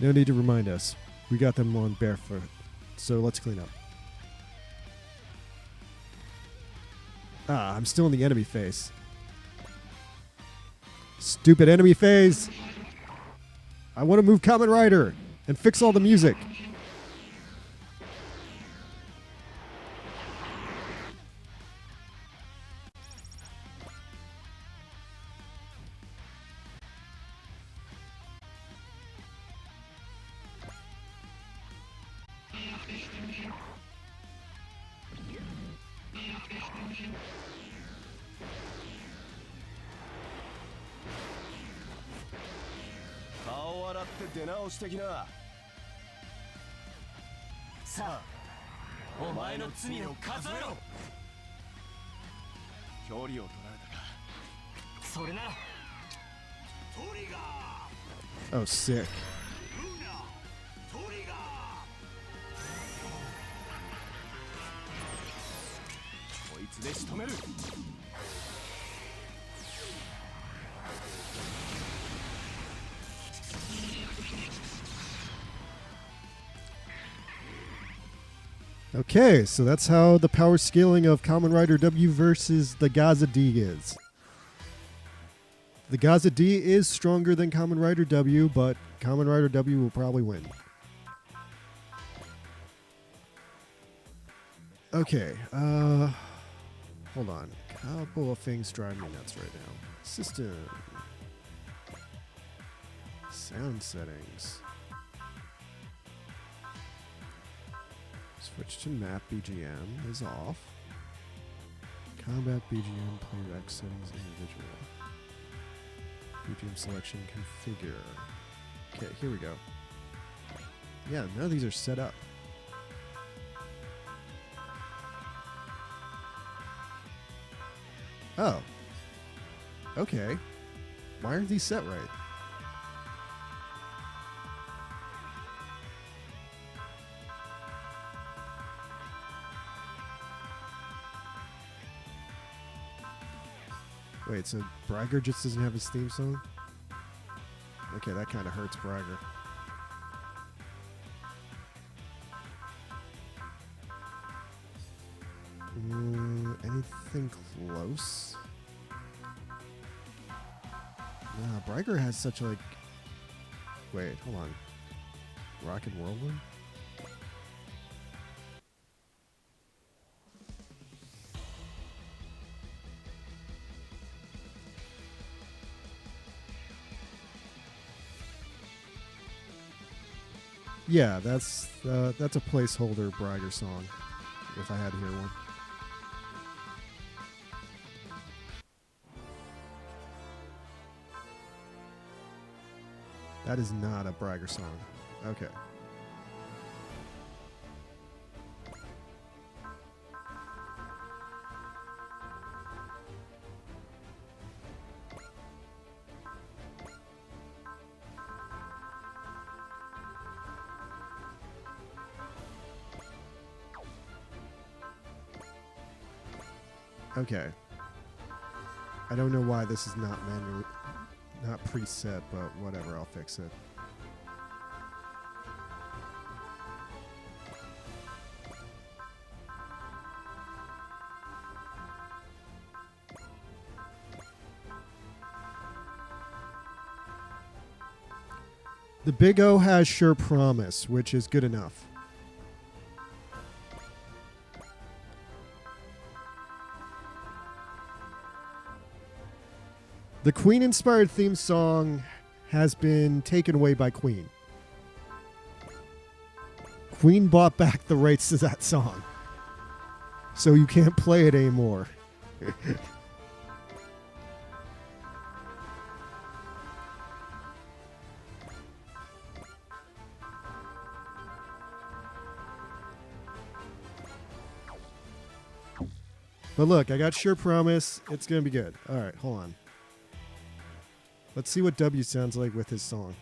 E: No need to remind us. We got them on barefoot, so let's clean up. Ah, I'm still in the enemy phase. Stupid enemy phase! I want to move Kamen Rider and fix all the music. Oh, sick. Okay, so that's how the power scaling of Kamen Rider W versus the Gaza D is. The Gaza D is stronger than Kamen Rider W, but Kamen Rider W will probably win. Okay, hold on. Couple of things drive me nuts right now. System. Sound settings. Switch to map BGM is off. Combat BGM playback settings individual. BGM selection configure. Okay, here we go. Yeah, none of these are set up. Oh. Okay. Why aren't these set right? Wait, so Bragger just doesn't have his theme song? Okay, that kind of hurts Bragger. Anything close? Nah, Bragger has such like... Wait, hold on. Rocket Whirlwind? Yeah, that's a placeholder Bragger song, if I had to hear one. That is not a Bragger song. Okay. Okay. I don't know why this is not preset, but whatever, I'll fix it. The Big O has Sure Promise, which is good enough. The Queen-inspired theme song has been taken away by Queen. Queen bought back the rights to that song. So you can't play it anymore. But look, I got Sure Promise. It's going to be good. All right, hold on. Let's see what W sounds like with his song.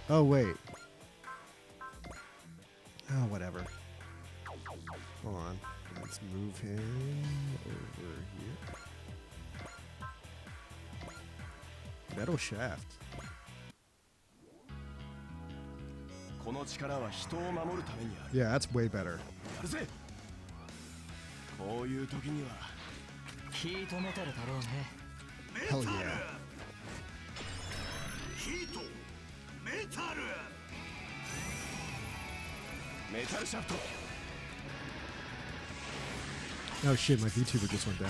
E: Oh, wait. Oh, whatever. Hold on. Let's move him over here. Metal Shaft.
G: この力は人を守るためにある。
E: Yeah, that's way better.
G: やるぜ。こういう時には
D: ヒートメタルだろうね。
E: Hell yeah.
G: ヒートメタルメタルシャフト
E: Oh shit, my VTuber just went down.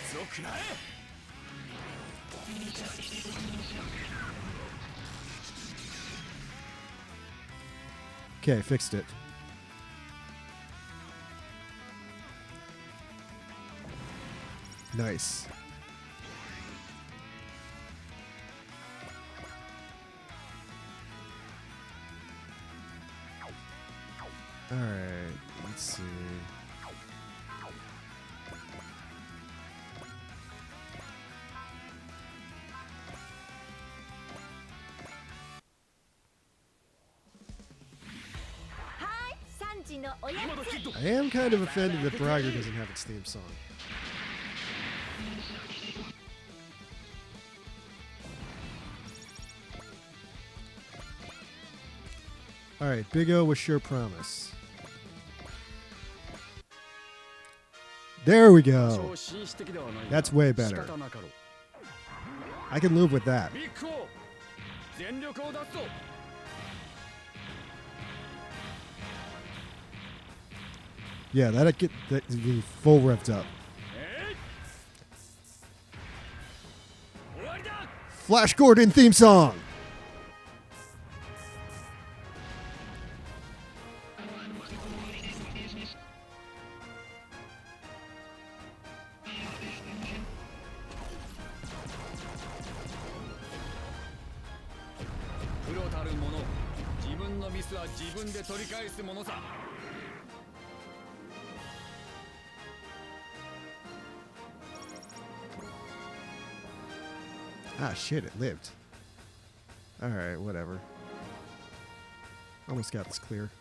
G: 水を食らえ
E: Okay, fixed it. Nice. All right, let's see. I am kind of offended that Braga doesn't have its theme song. All right, Big O with Sure Promise. There we go. That's way better. I can live with that. Yeah, that'll get that full revved up. Flash Gordon theme song. Ah, shit, it lived. Alright, whatever. Almost got this clear.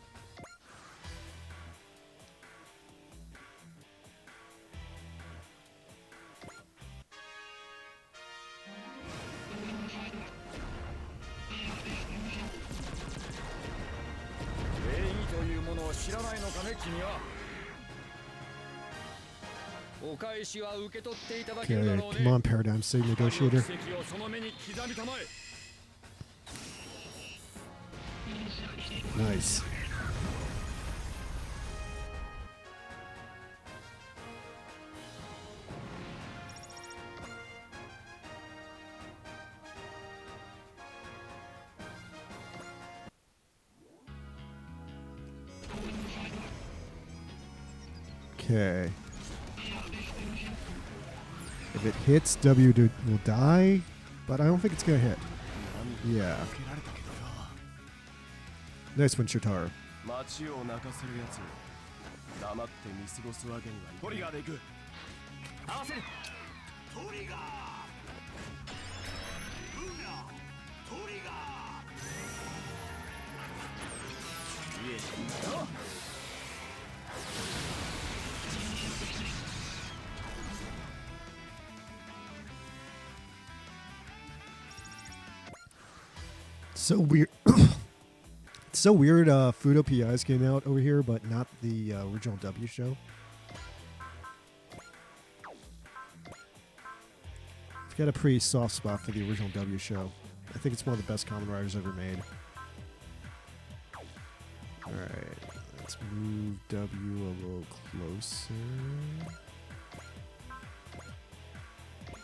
E: Okay, come on, Paradigm State Negotiator. Nice. Okay. If it hits, W will die, but I don't think it's gonna hit. Yeah. Nice one, Shotaro.
G: 街を泣かせるやつ黙って見過ごすわけにはいかない。トリガーで行く。合わせる。トリガー。ブーヤ。トリガー。イエス。
E: So weird. It's so weird. Fudo PIs came out over here, but not the original W show. I've got a pretty soft spot for the original W show. I think it's one of the best Kamen Riders ever made. Alright, let's move W a little closer.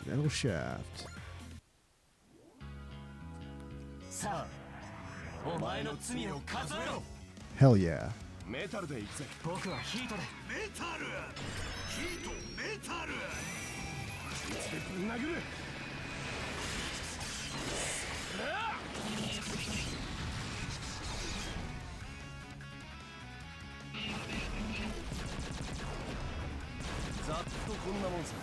E: Metal shaft.
G: さあお前の罪を数えろ
E: Hell yeah.
G: メタルで行くぜ僕はヒートでメタルヒートメタルいつでぶん殴るざっとこんなもんさ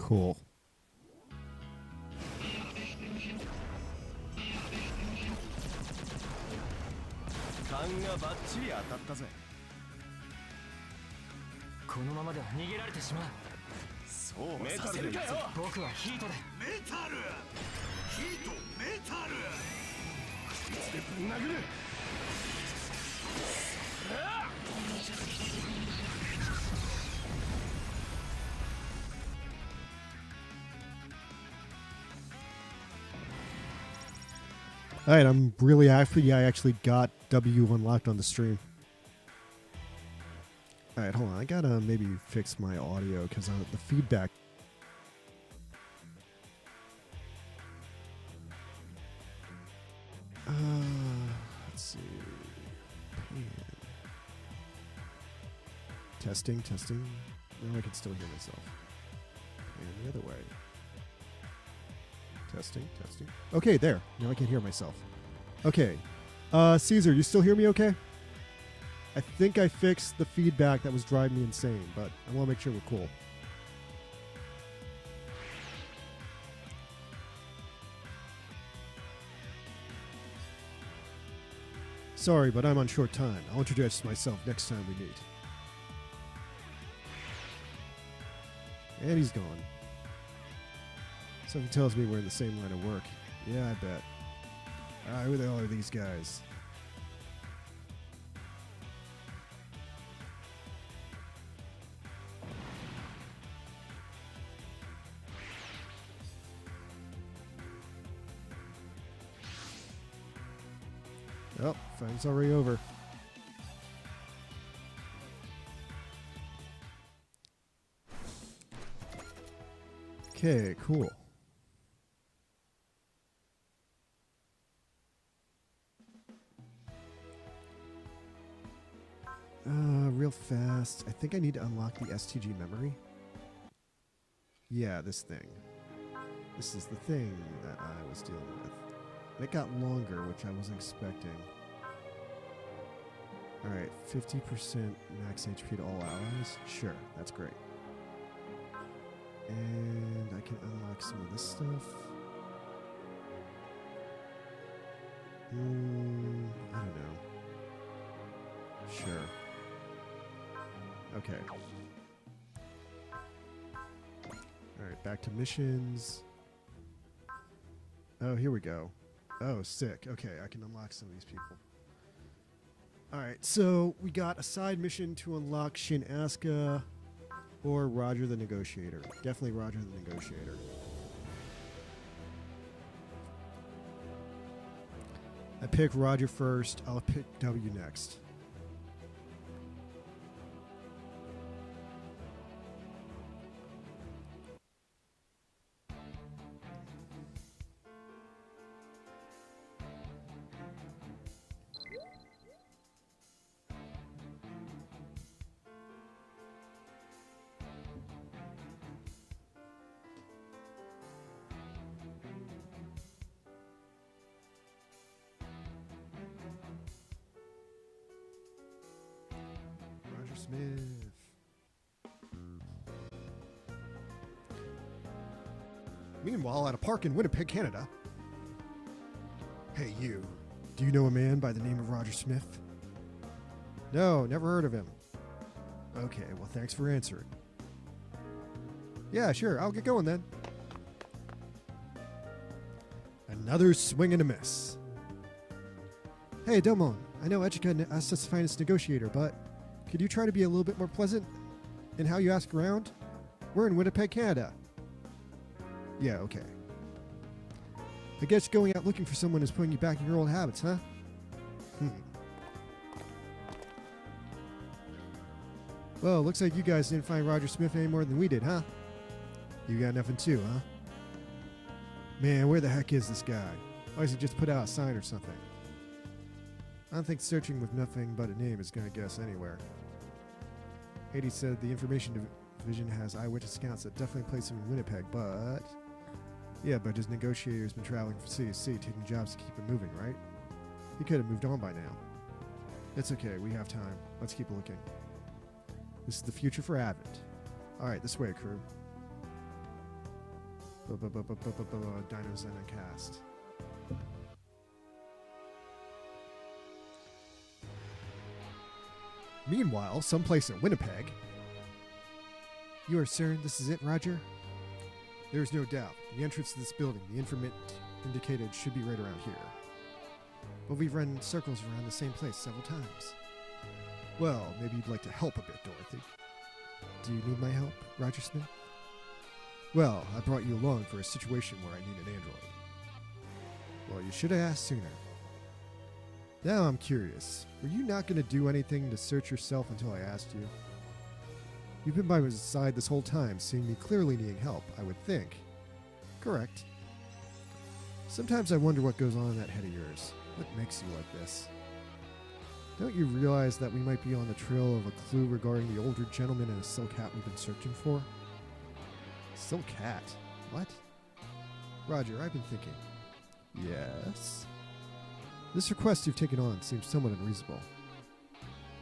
E: Cool.
G: 勘がバッチリ当たったぜ
D: このままでは逃げられてしまう
G: そうメタルで行くぜ
D: 僕はヒートで
G: メタルヒートメタルいつでぶん殴る
E: Alright, I'm really happy I actually got W unlocked on the stream. Alright, hold on. I gotta maybe fix my audio because the feedback. Let's see. Pan. Testing, testing. Now I can still hear myself. And the other way. Testing, testing. Okay, there. Now I can hear myself. Okay. Caesar, you still hear me okay? I think I fixed the feedback that was driving me insane, but I want to make sure we're cool. Sorry, but I'm on short time. I'll introduce myself next time we meet. And he's gone. Something tells me we're in the same line of work. Yeah, I bet. Alright, who the hell are these guys? Oh, fight's already over. Okay, cool. Real fast. I think I need to unlock the STG memory. Yeah, this thing. This is the thing that I was dealing with. And it got longer, which I wasn't expecting. Alright, 50% max HP to all allies. Sure, that's great. And I can unlock some of this stuff. I don't know. Sure. Okay. Alright, back to missions. Oh, here we go. Oh, sick. Okay, I can unlock some of these people. Alright, so we got a side mission to unlock Shin Asuka or Roger the Negotiator. Definitely Roger the Negotiator. I pick Roger first. I'll pick W next. Roger Smith. Meanwhile, at a park in Winnipeg, Canada. Hey, you. Do you know a man by the name of Roger Smith? No, never heard of him. Okay, well, thanks for answering. Yeah, sure, I'll get going then. Another swing and a miss. Hey, Domon, I know Echika asked us to find his negotiator, but could you try to be a little bit more pleasant in how you ask around? We're in Winnipeg, Canada. Yeah, okay. I guess going out looking for someone is putting you back in your old habits, huh? Well, looks like you guys didn't find Roger Smith any more than we did, huh? You got nothing too, huh? Man, where the heck is this guy? Why does he just put out a sign or something? I don't think searching with nothing but a name is going to get us anywhere. Hades said the information division has eyewitness accounts that definitely place him in Winnipeg, but... Yeah, but his negotiator's been traveling from city to city, taking jobs to keep him moving, right? He could have moved on by now. It's okay, we have time. Let's keep looking. This is the future for Advent. Alright, this way, crew. Dino Zen and cast. Meanwhile, someplace in Winnipeg. You are certain this is it, Roger? There's no doubt. The entrance to this building, the informant indicated, should be right around here. But we've run circles around the same place several times. Well, maybe you'd like to help a bit, Dorothy. Do you need my help, Roger Smith? Well, I brought you along for a situation where I need an android. Well, you should have asked sooner. Now I'm curious. Were you not going to do anything to search yourself until I asked you? You've been by my side this whole time, seeing me clearly needing help, I would think. Correct. Sometimes I wonder what goes on in that head of yours. What makes you like this? Don't you realize that we might be on the trail of a clue regarding the older gentleman in a silk hat we've been searching for? Silk hat? What? Roger, I've been thinking. Yes? This request you've taken on seems somewhat unreasonable.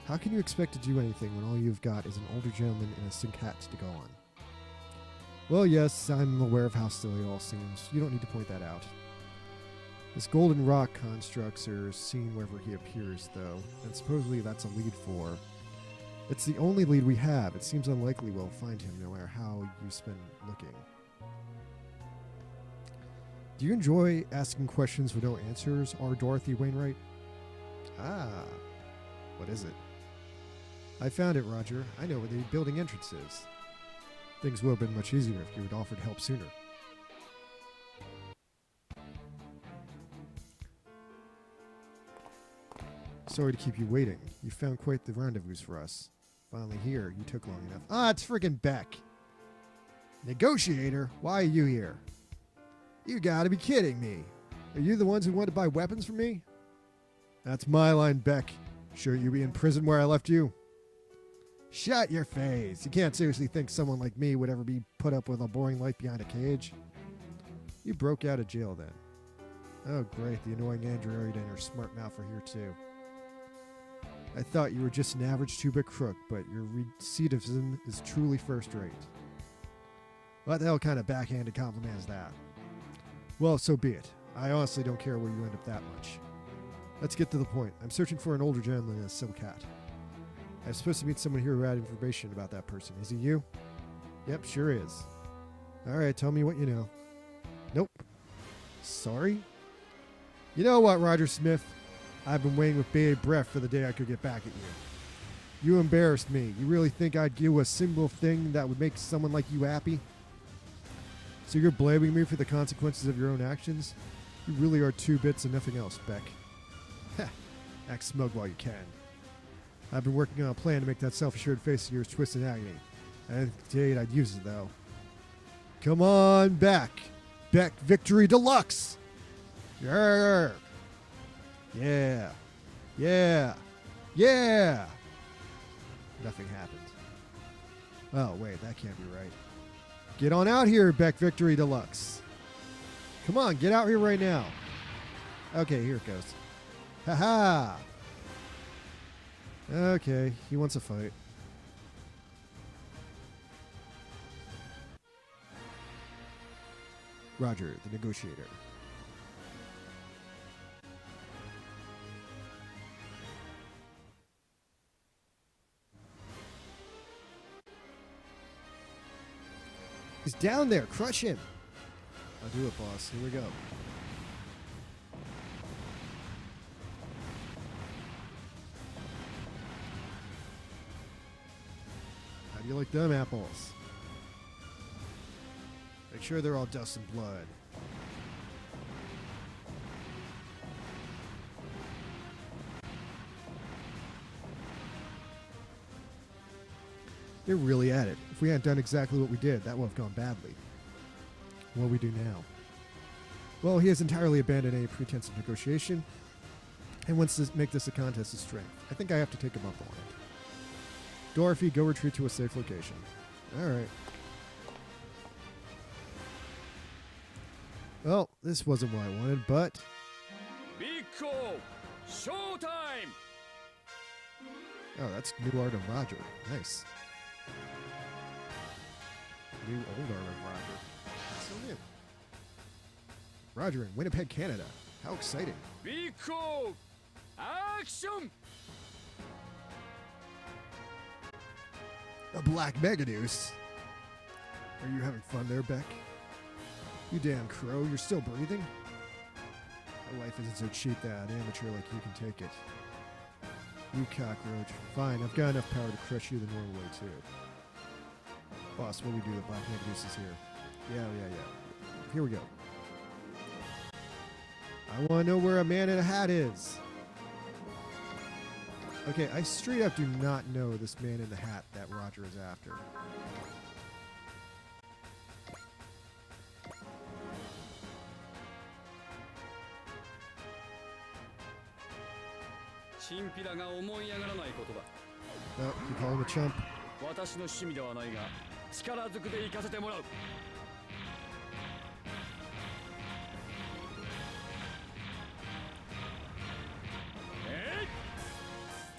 E: How can you expect to do anything when all you've got is an older gentleman in a silk hat to go on? Well, yes, I'm aware of how silly it all seems. You don't need to point that out. This golden rock constructs are seen wherever he appears, though, and supposedly that's a lead for... It's the only lead we have. It seems unlikely we'll find him, no matter how you spend looking. Do you enjoy asking questions with no answers, R. Dorothy Wainwright? Ah, what is it? I found it, Roger. I know where the building entrance is. Things would have been much easier if you had offered help sooner. Sorry to keep you waiting. You found quite the rendezvous for us. Finally here, you took long enough. Ah, it's friggin' Beck. Negotiator? Why are you here? You gotta be kidding me. Are you the ones who want to buy weapons from me? That's my line, Beck. Shouldn't you be in prison where I left you? Shut your face. You can't seriously think someone like me would ever be put up with a boring life behind a cage. You broke out of jail then. Oh great, the annoying android and her smart mouth are here too. I thought you were just an average 2-bit crook, but your recidivism is truly first-rate. What the hell kind of backhanded compliment is that? Well, so be it. I honestly don't care where you end up that much. Let's get to the point. I'm searching for an older gentleman in a silk hat. I'm supposed to meet someone here who had information about that person. Is he you? Yep, sure is. Alright, tell me what you know. Nope. Sorry? You know what, Roger Smith? I've been waiting with bated breath for the day I could get back at you. You embarrassed me. You really think I'd do a single thing that would make someone like you happy? So you're blaming me for the consequences of your own actions? You really are 2 bits and nothing else, Beck. Heh. Act smug while you can. I've been working on a plan to make that self-assured face of yours twist in agony. I didn't think today I'd use it, though. Come on back. Beck Victory Deluxe! Yarr! Yeah. Yeah. Yeah! Nothing happened. Oh, wait, that can't be right. Get on out here, Beck Victory Deluxe. Come on, get out here right now. Okay, here it goes. Ha-ha! Okay, he wants a fight. Roger, the negotiator. He's down there. Crush him. I'll do it, boss. Here we go. How do you like them apples? Make sure they're all dust and blood. They're really at it. If we hadn't done exactly what we did, that would have gone badly. What do we do now? Well, he has entirely abandoned any pretense of negotiation and wants to make this a contest of strength. I think I have to take him up on it. Dorothy, go retreat to a safe location. Alright. Well, this wasn't what I wanted, but...
B: Biko! Showtime!
E: Oh, that's New Art of Roger. Nice. New Old Art of Roger. That's so new. Roger in Winnipeg, Canada. How exciting.
B: Biko! Action!
E: A black Megaduce? Are you having fun there, Beck? You damn crow, you're still breathing? My life isn't so cheap that an amateur like you can take it. You cockroach. Fine, I've got enough power to crush you the normal way, too. Boss, what do we do? The black Megaduce is here. Yeah. Here we go. I want to know where a man in a hat is. Okay, I straight up do not know this man in the hat that Roger is after. Oh, you call him a chump.
B: 私の趣味ではないが力ずくで行かせてもらう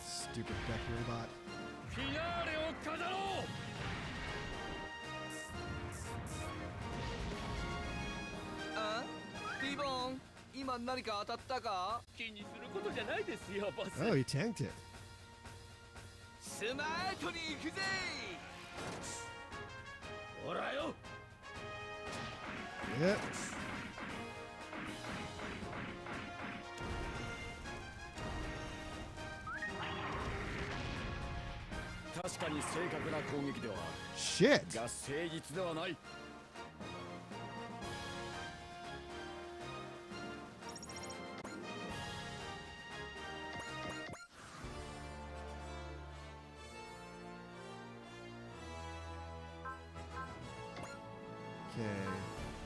E: Stupid Beck robot.
B: フィナーレを飾ろう
H: あリボン今何か当たったか
D: 気にすることじゃないですよボス
E: Oh, he tanked it.
H: スマートに行くぜ
D: ほらよ
E: Yep.
B: 確かに正確な攻撃では
E: Shit.
B: が誠実ではない
E: Okay.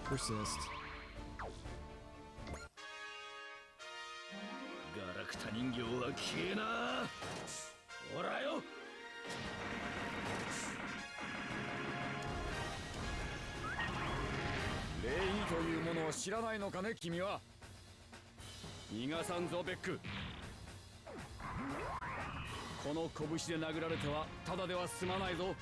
E: Persist.
D: ガラクタ人形は消えなほらよ
B: 礼儀というものを知らないのかね君は逃がさんぞベックこの拳で殴られてはただでは済まないぞ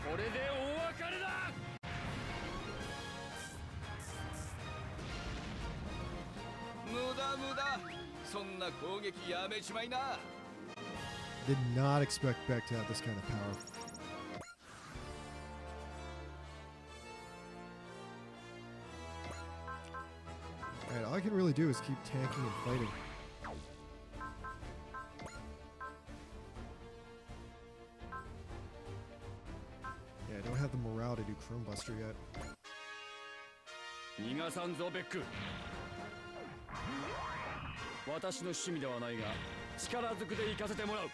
B: これで大別れだ
H: 無駄無駄そんな攻撃やめちまいな
E: Did not expect Beck to have this kind of power. Alright, all I can really do is keep tanking and fighting. Yeah, I don't have the morale to do Chrome Buster yet.
B: 逃がさんぞベック私の趣味ではないが力ずくで行かせてもらう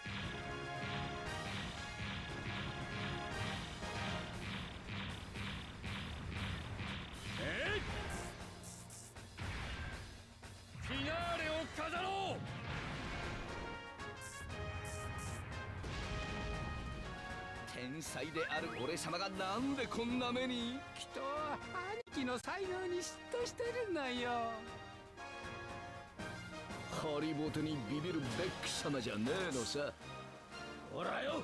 B: フィナーレを飾ろう
H: 天才である俺様がなんでこんな目に
B: きっと兄貴の才能に嫉妬してるんだよ
H: ハリボテにビビるベック様じゃねえのさ。ほらよ。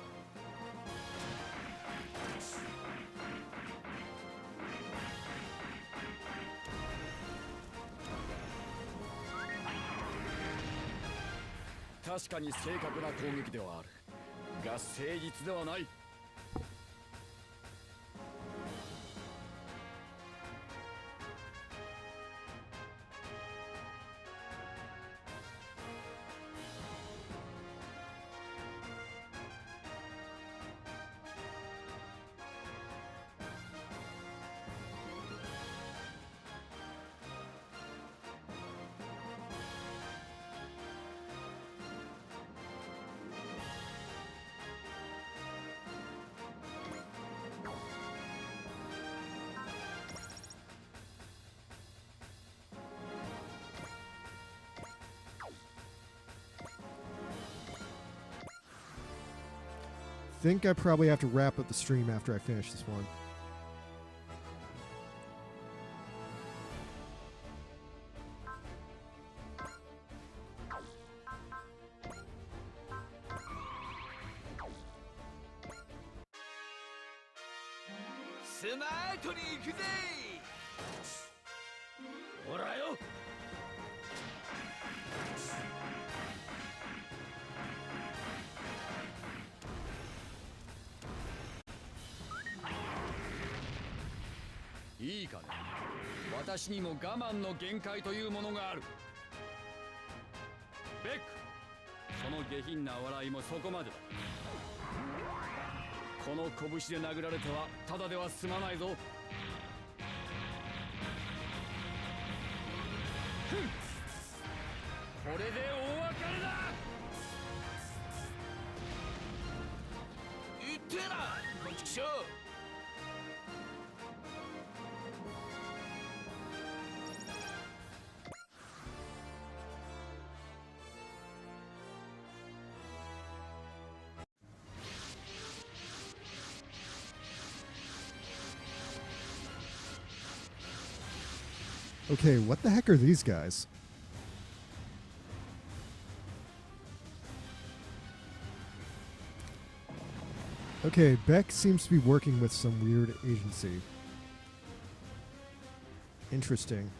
B: 確かに正確な攻撃ではあるが誠実ではない。
E: Think I probably have to wrap up the stream after I finish this one.
H: 「スマートに行くぜ。ほらよ。
B: いいかね、私にも我慢の限界というものがある。ベック、その下品な笑いもそこまでだ。この拳で殴られてはただでは済まないぞ。ふん、これで大別れだ。
H: 言ってえな、こんちくしょう。
E: Okay, what the heck are these guys? Okay, Beck seems to be working with some weird agency. Interesting.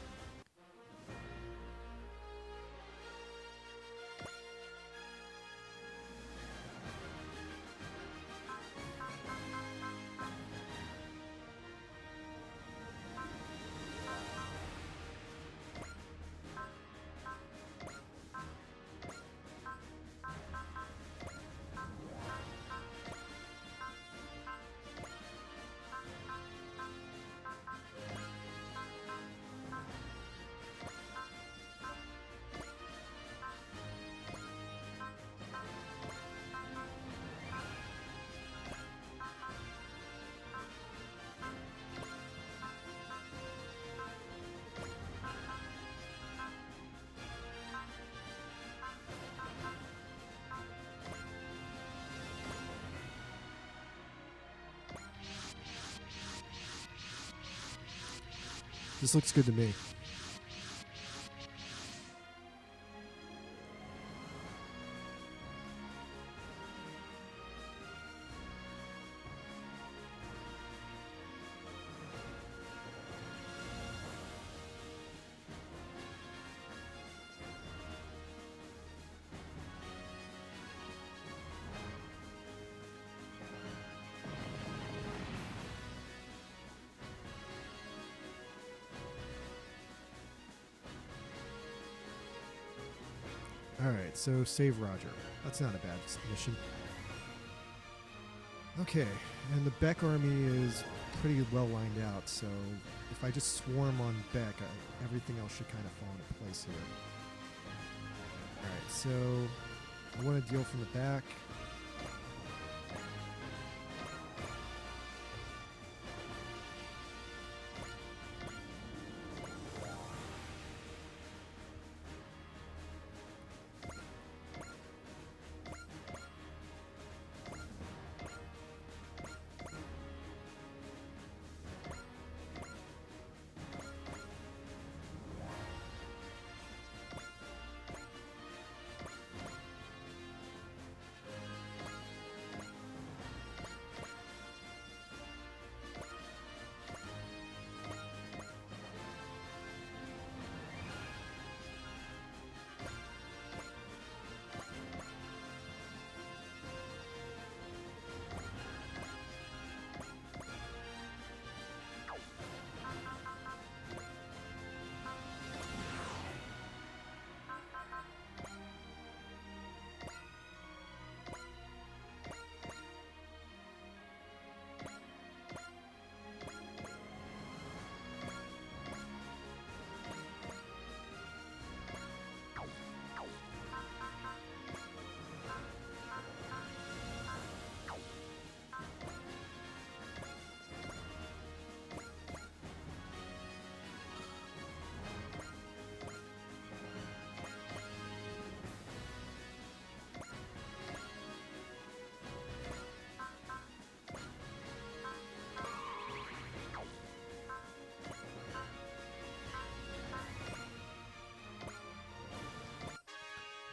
E: This looks good to me. Alright, so save Roger. That's not a bad mission. Okay, and the Beck army is pretty well lined out, so if I just swarm on Beck, everything else should kind of fall into place here. Alright, so I want to deal from the back.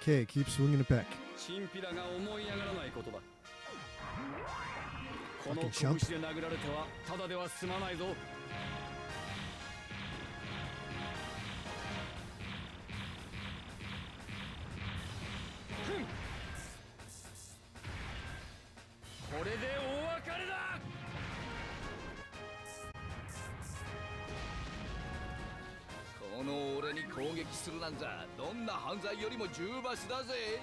E: Okay, keep swinging it back.
B: チンピラが思い上がらないことだ。この
E: Fucking
B: 拳
E: chump.
B: で殴られてはただでは済まないぞ。これでお別れだ。
H: この俺に攻撃するなんざどんな犯罪よりも重罰だぜ。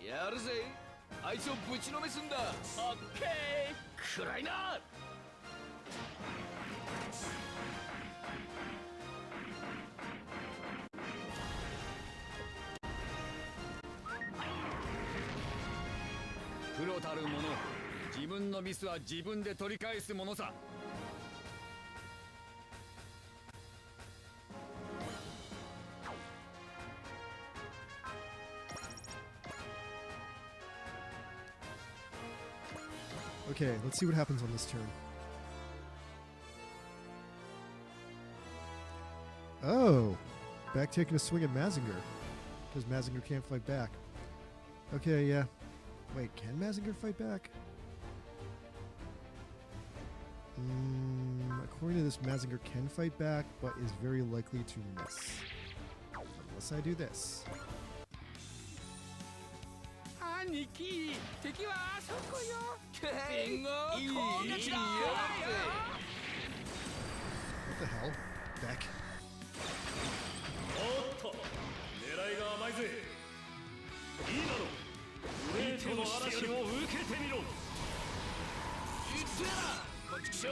H: やるぜ、あいつをぶちのめすんだ。オッケー、暗いな。
B: プロたる者、自分のミスは自分で取り返すものさ。
E: Okay, let's see what happens on this turn. Oh, back taking a swing at Mazinger because Mazinger can't fight back. Okay, yeah. Wait, can Mazinger fight back? According to this, Mazinger can fight back, but is very likely to miss. Unless I do this.
D: 兄貴、敵はあそこよ。
H: いい攻撃だ。
E: What the hell? Back.
G: おっと、狙いが甘いぜ。いいだろう。グレートの嵐を受けてみろ。
H: いってやら、こっちしょ。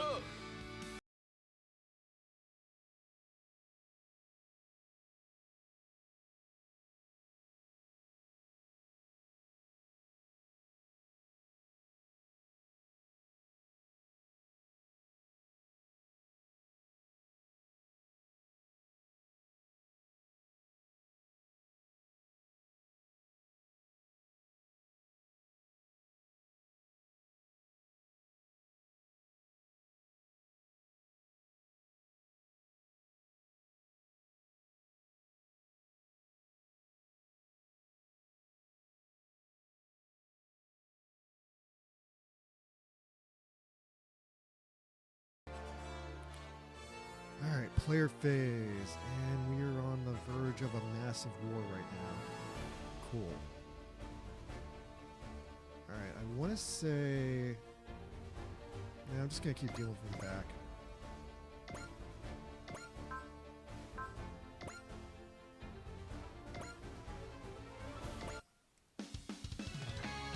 E: Alright, player phase. And we are on the verge of a massive war right now. Cool. Alright, I want to say... Yeah, I'm just going to keep dealing with him back.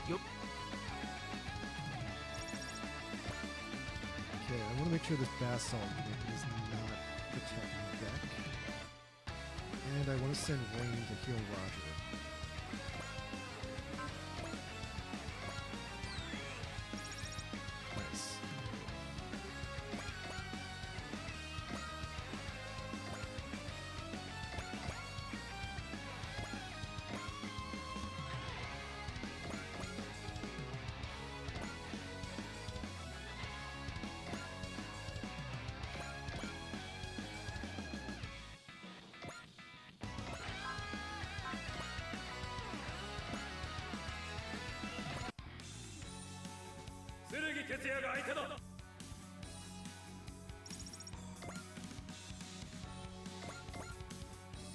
D: Yup.
E: Okay, I want to make sure this basalt unit is not protecting the deck. And I want to send Rain to heal Roger. Nice.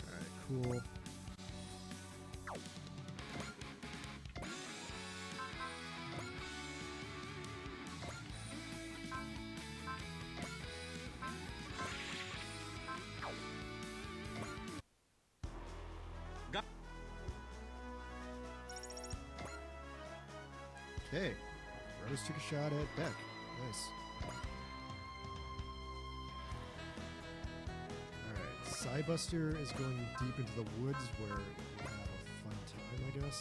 E: Alright, cool. Okay, Rose took a shot at Beck. Nice. Alright, Psybuster is going deep into the woods where we'll have a fun time, I guess.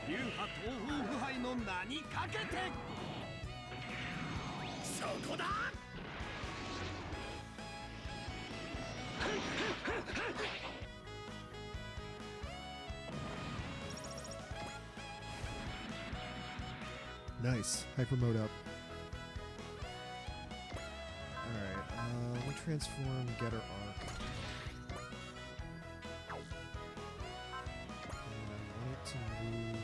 D: 流派東方腐敗の名にかけてそこだ。
E: Nice. Hyper mode up. Alright, we'll transform, get our arc. And I want it to move.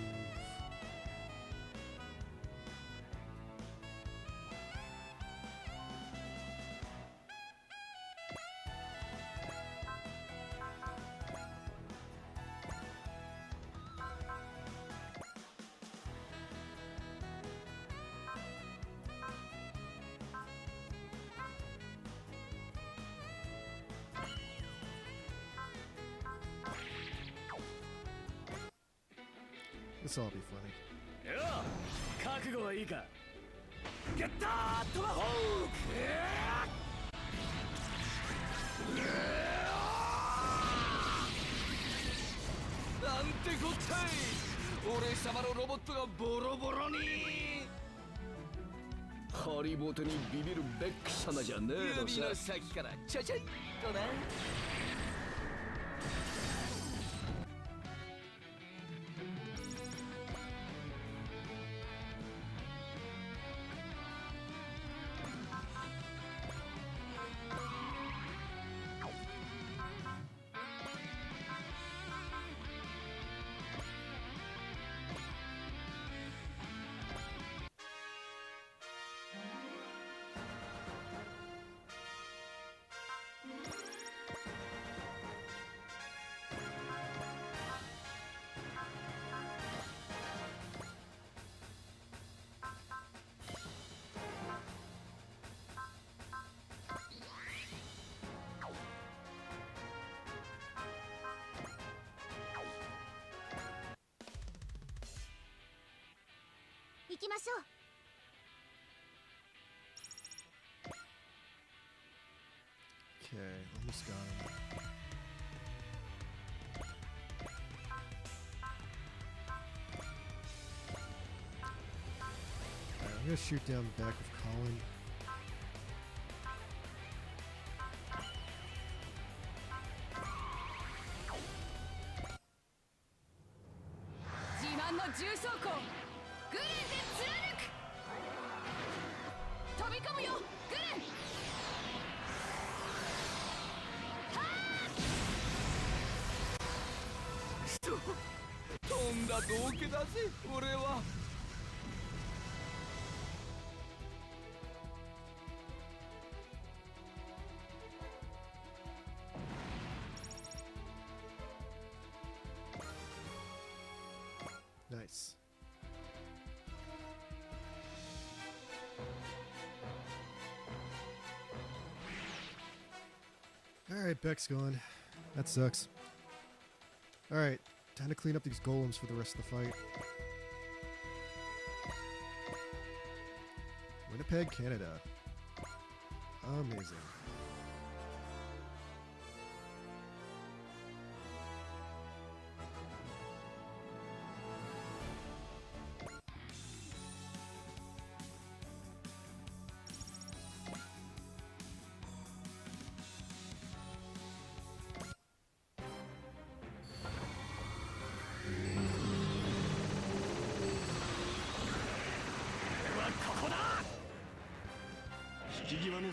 E: This will all be funny.
B: よう覚悟はいいか。ゲッタートマホーク。
H: なんてこったい。俺様のロボットがボロボロに。ハリボテにビビるベック様じゃねえのさ。指の先からちゃちゃいとな。
C: 行きましょう。
E: Okay, almost got him. Alright, I'm gonna shoot down the back of Colin.
H: To んだ道化だぜ俺は。
E: Nice. Alright, Beck's gone. That sucks. Alright, time to clean up these golems for the rest of the fight. Winnipeg, Canada. Amazing.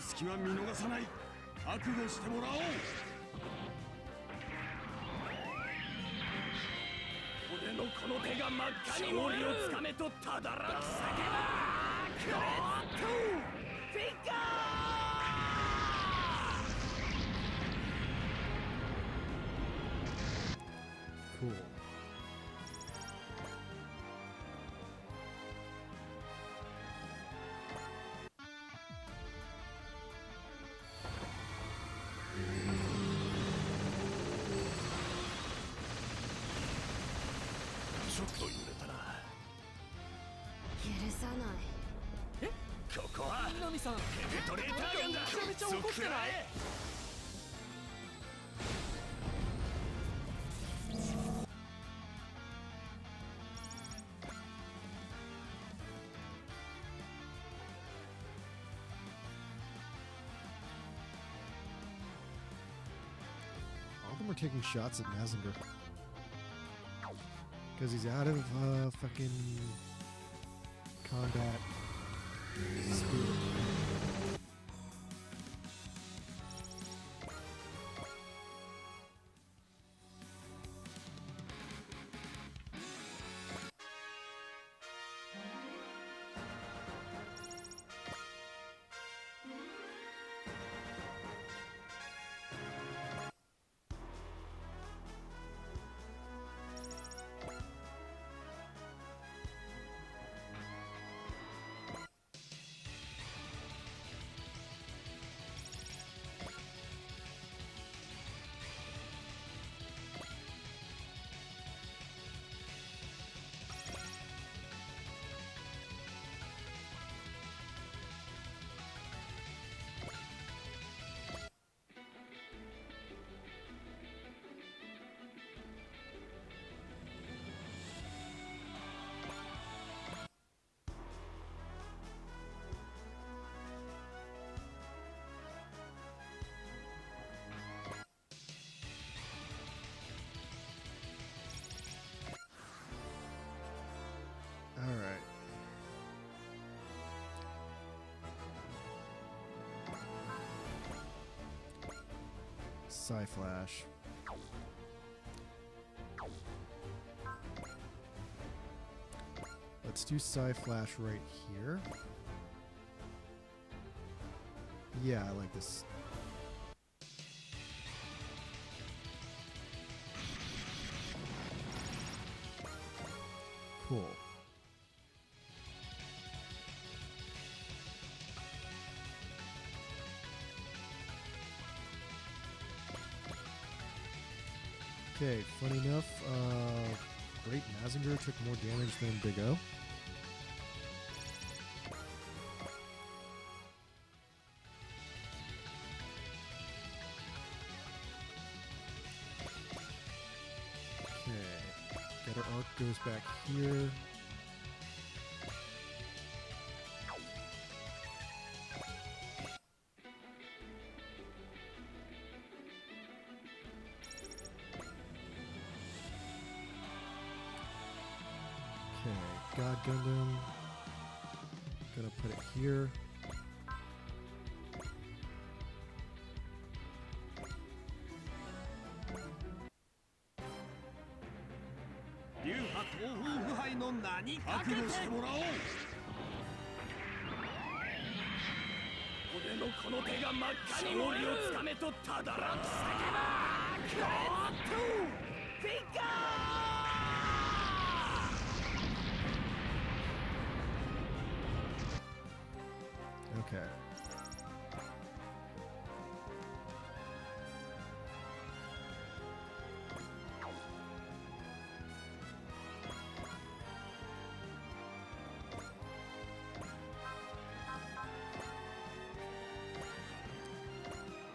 D: の隙は見逃さない。覚悟してもらおう。俺のこの手が真っ赤に燃える。勝利をつかめとただらく叫ばクレットフィッカー。
E: Cool. taking shots at Mazinger. Because he's out of fucking combat spirit. Alright. Psy-Flash. Let's do Psy-Flash right here. Yeah, I like this. Cool. Okay, funny enough, Great Mazinger took more damage than Big O. Okay, Getter Arc goes back here. God Gundam. Gonna put it here. Okay.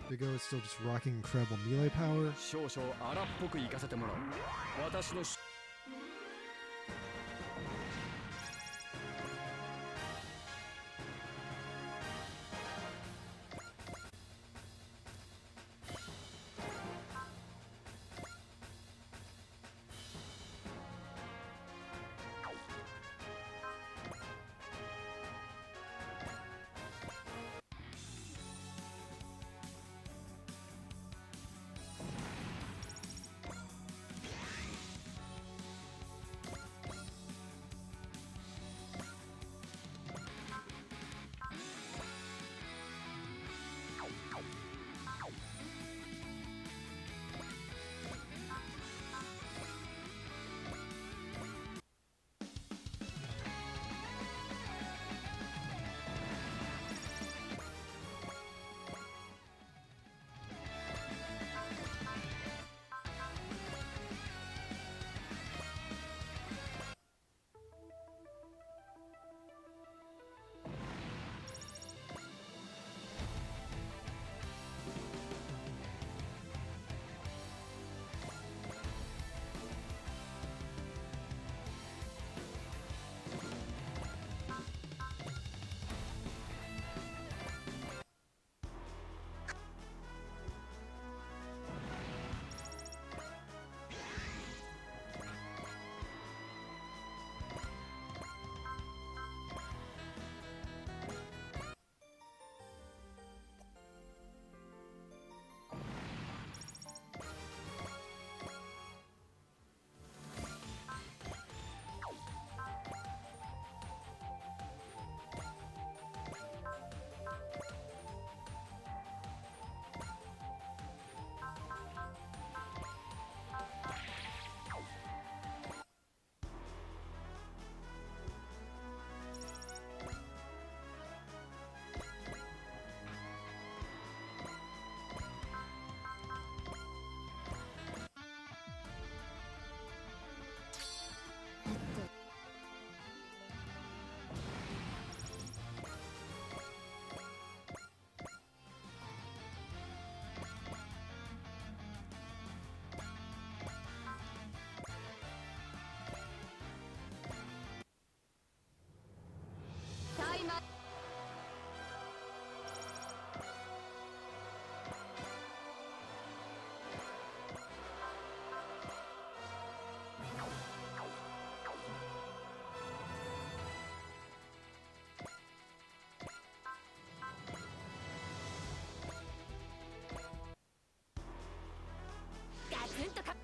E: Big O is still just rocking incredible melee power.
B: 少々荒っぽく行かせてもらう。私の
C: ツンとか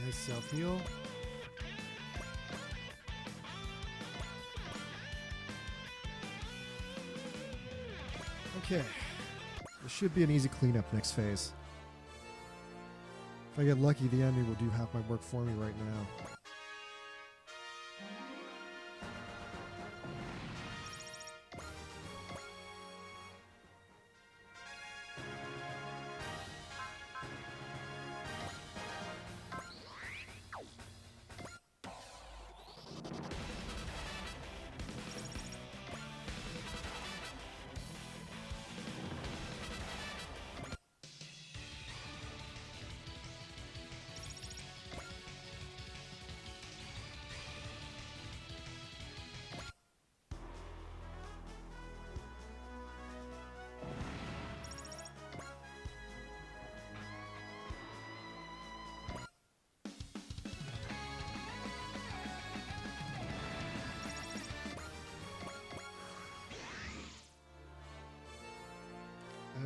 E: Nice self heal. Okay. This should be an easy cleanup next phase. If I get lucky, the enemy will do half my work for me right now.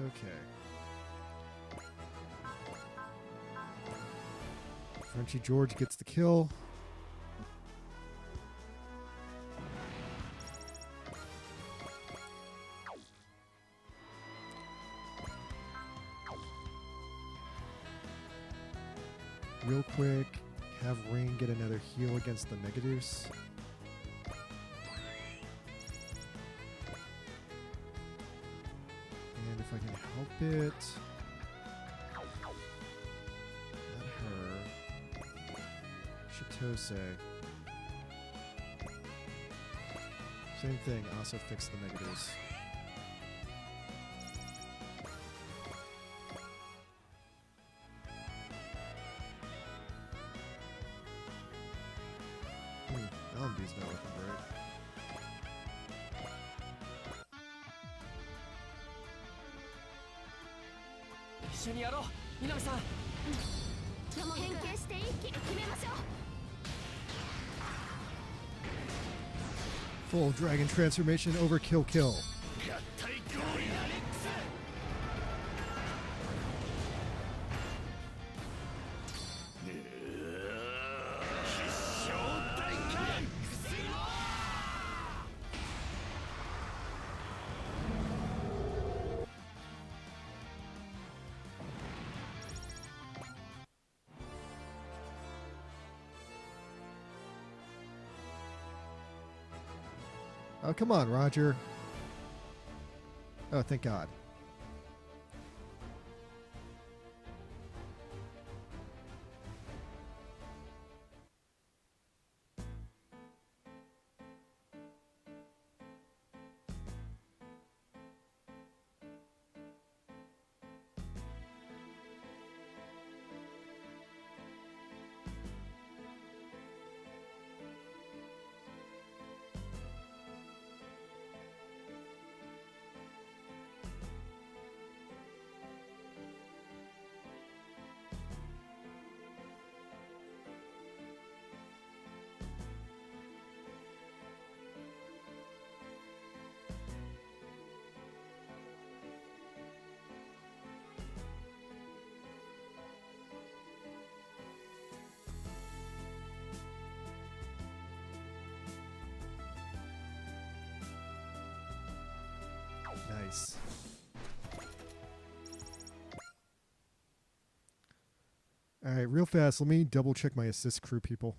E: Okay. Frenchie George gets the kill. Real quick, have Rain get another heal against the Megadeus. And if I can help it, not her, Chitose. Same thing, also fix the Megadeus. Allenby's not looking great. Full dragon transformation, overkill kill.
D: 合体ゴーリアレックス 必勝大会
E: Oh, come on, Roger. Oh, thank God. Nice. All right, real fast. Let me double check my assist crew people.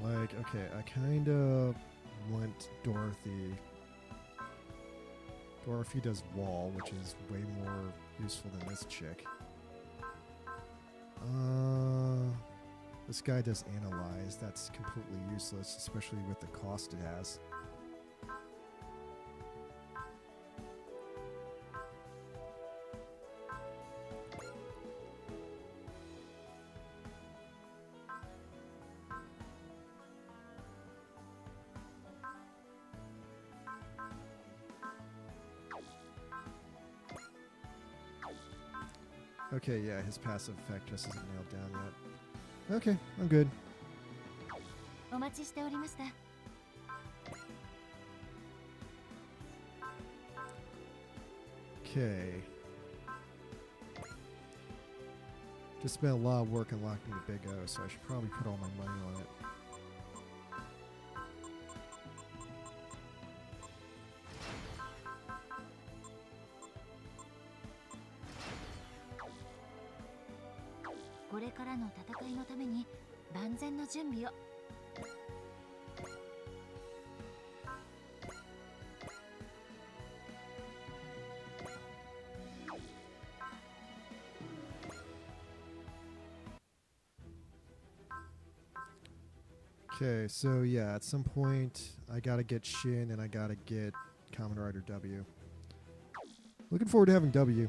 E: Like, okay, I kind of want Dorothy. Dorothy does wall, which is way more useful than this chick. This guy does analyze. That's completely useless, especially with the cost it has. Okay, yeah, his passive effect just isn't nailed down yet. Okay, I'm good.
C: お待ちしておりました。
E: Okay. Just spent a lot of work unlocking the Big O, so I should probably put all my money on it. Okay, so yeah, at some point I gotta get Shin and I gotta get Kamen Rider W. Looking forward to having W.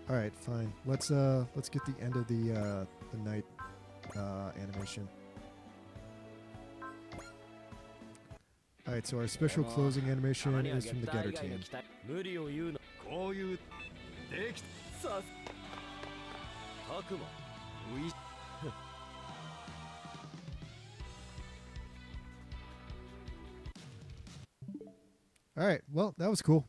E: All right, fine. Let's get the end of the night animation. All right, so our special closing animation is from the Getter team.
G: 無理を言うな。こういうできさたくまうい
E: All right, well, that was cool.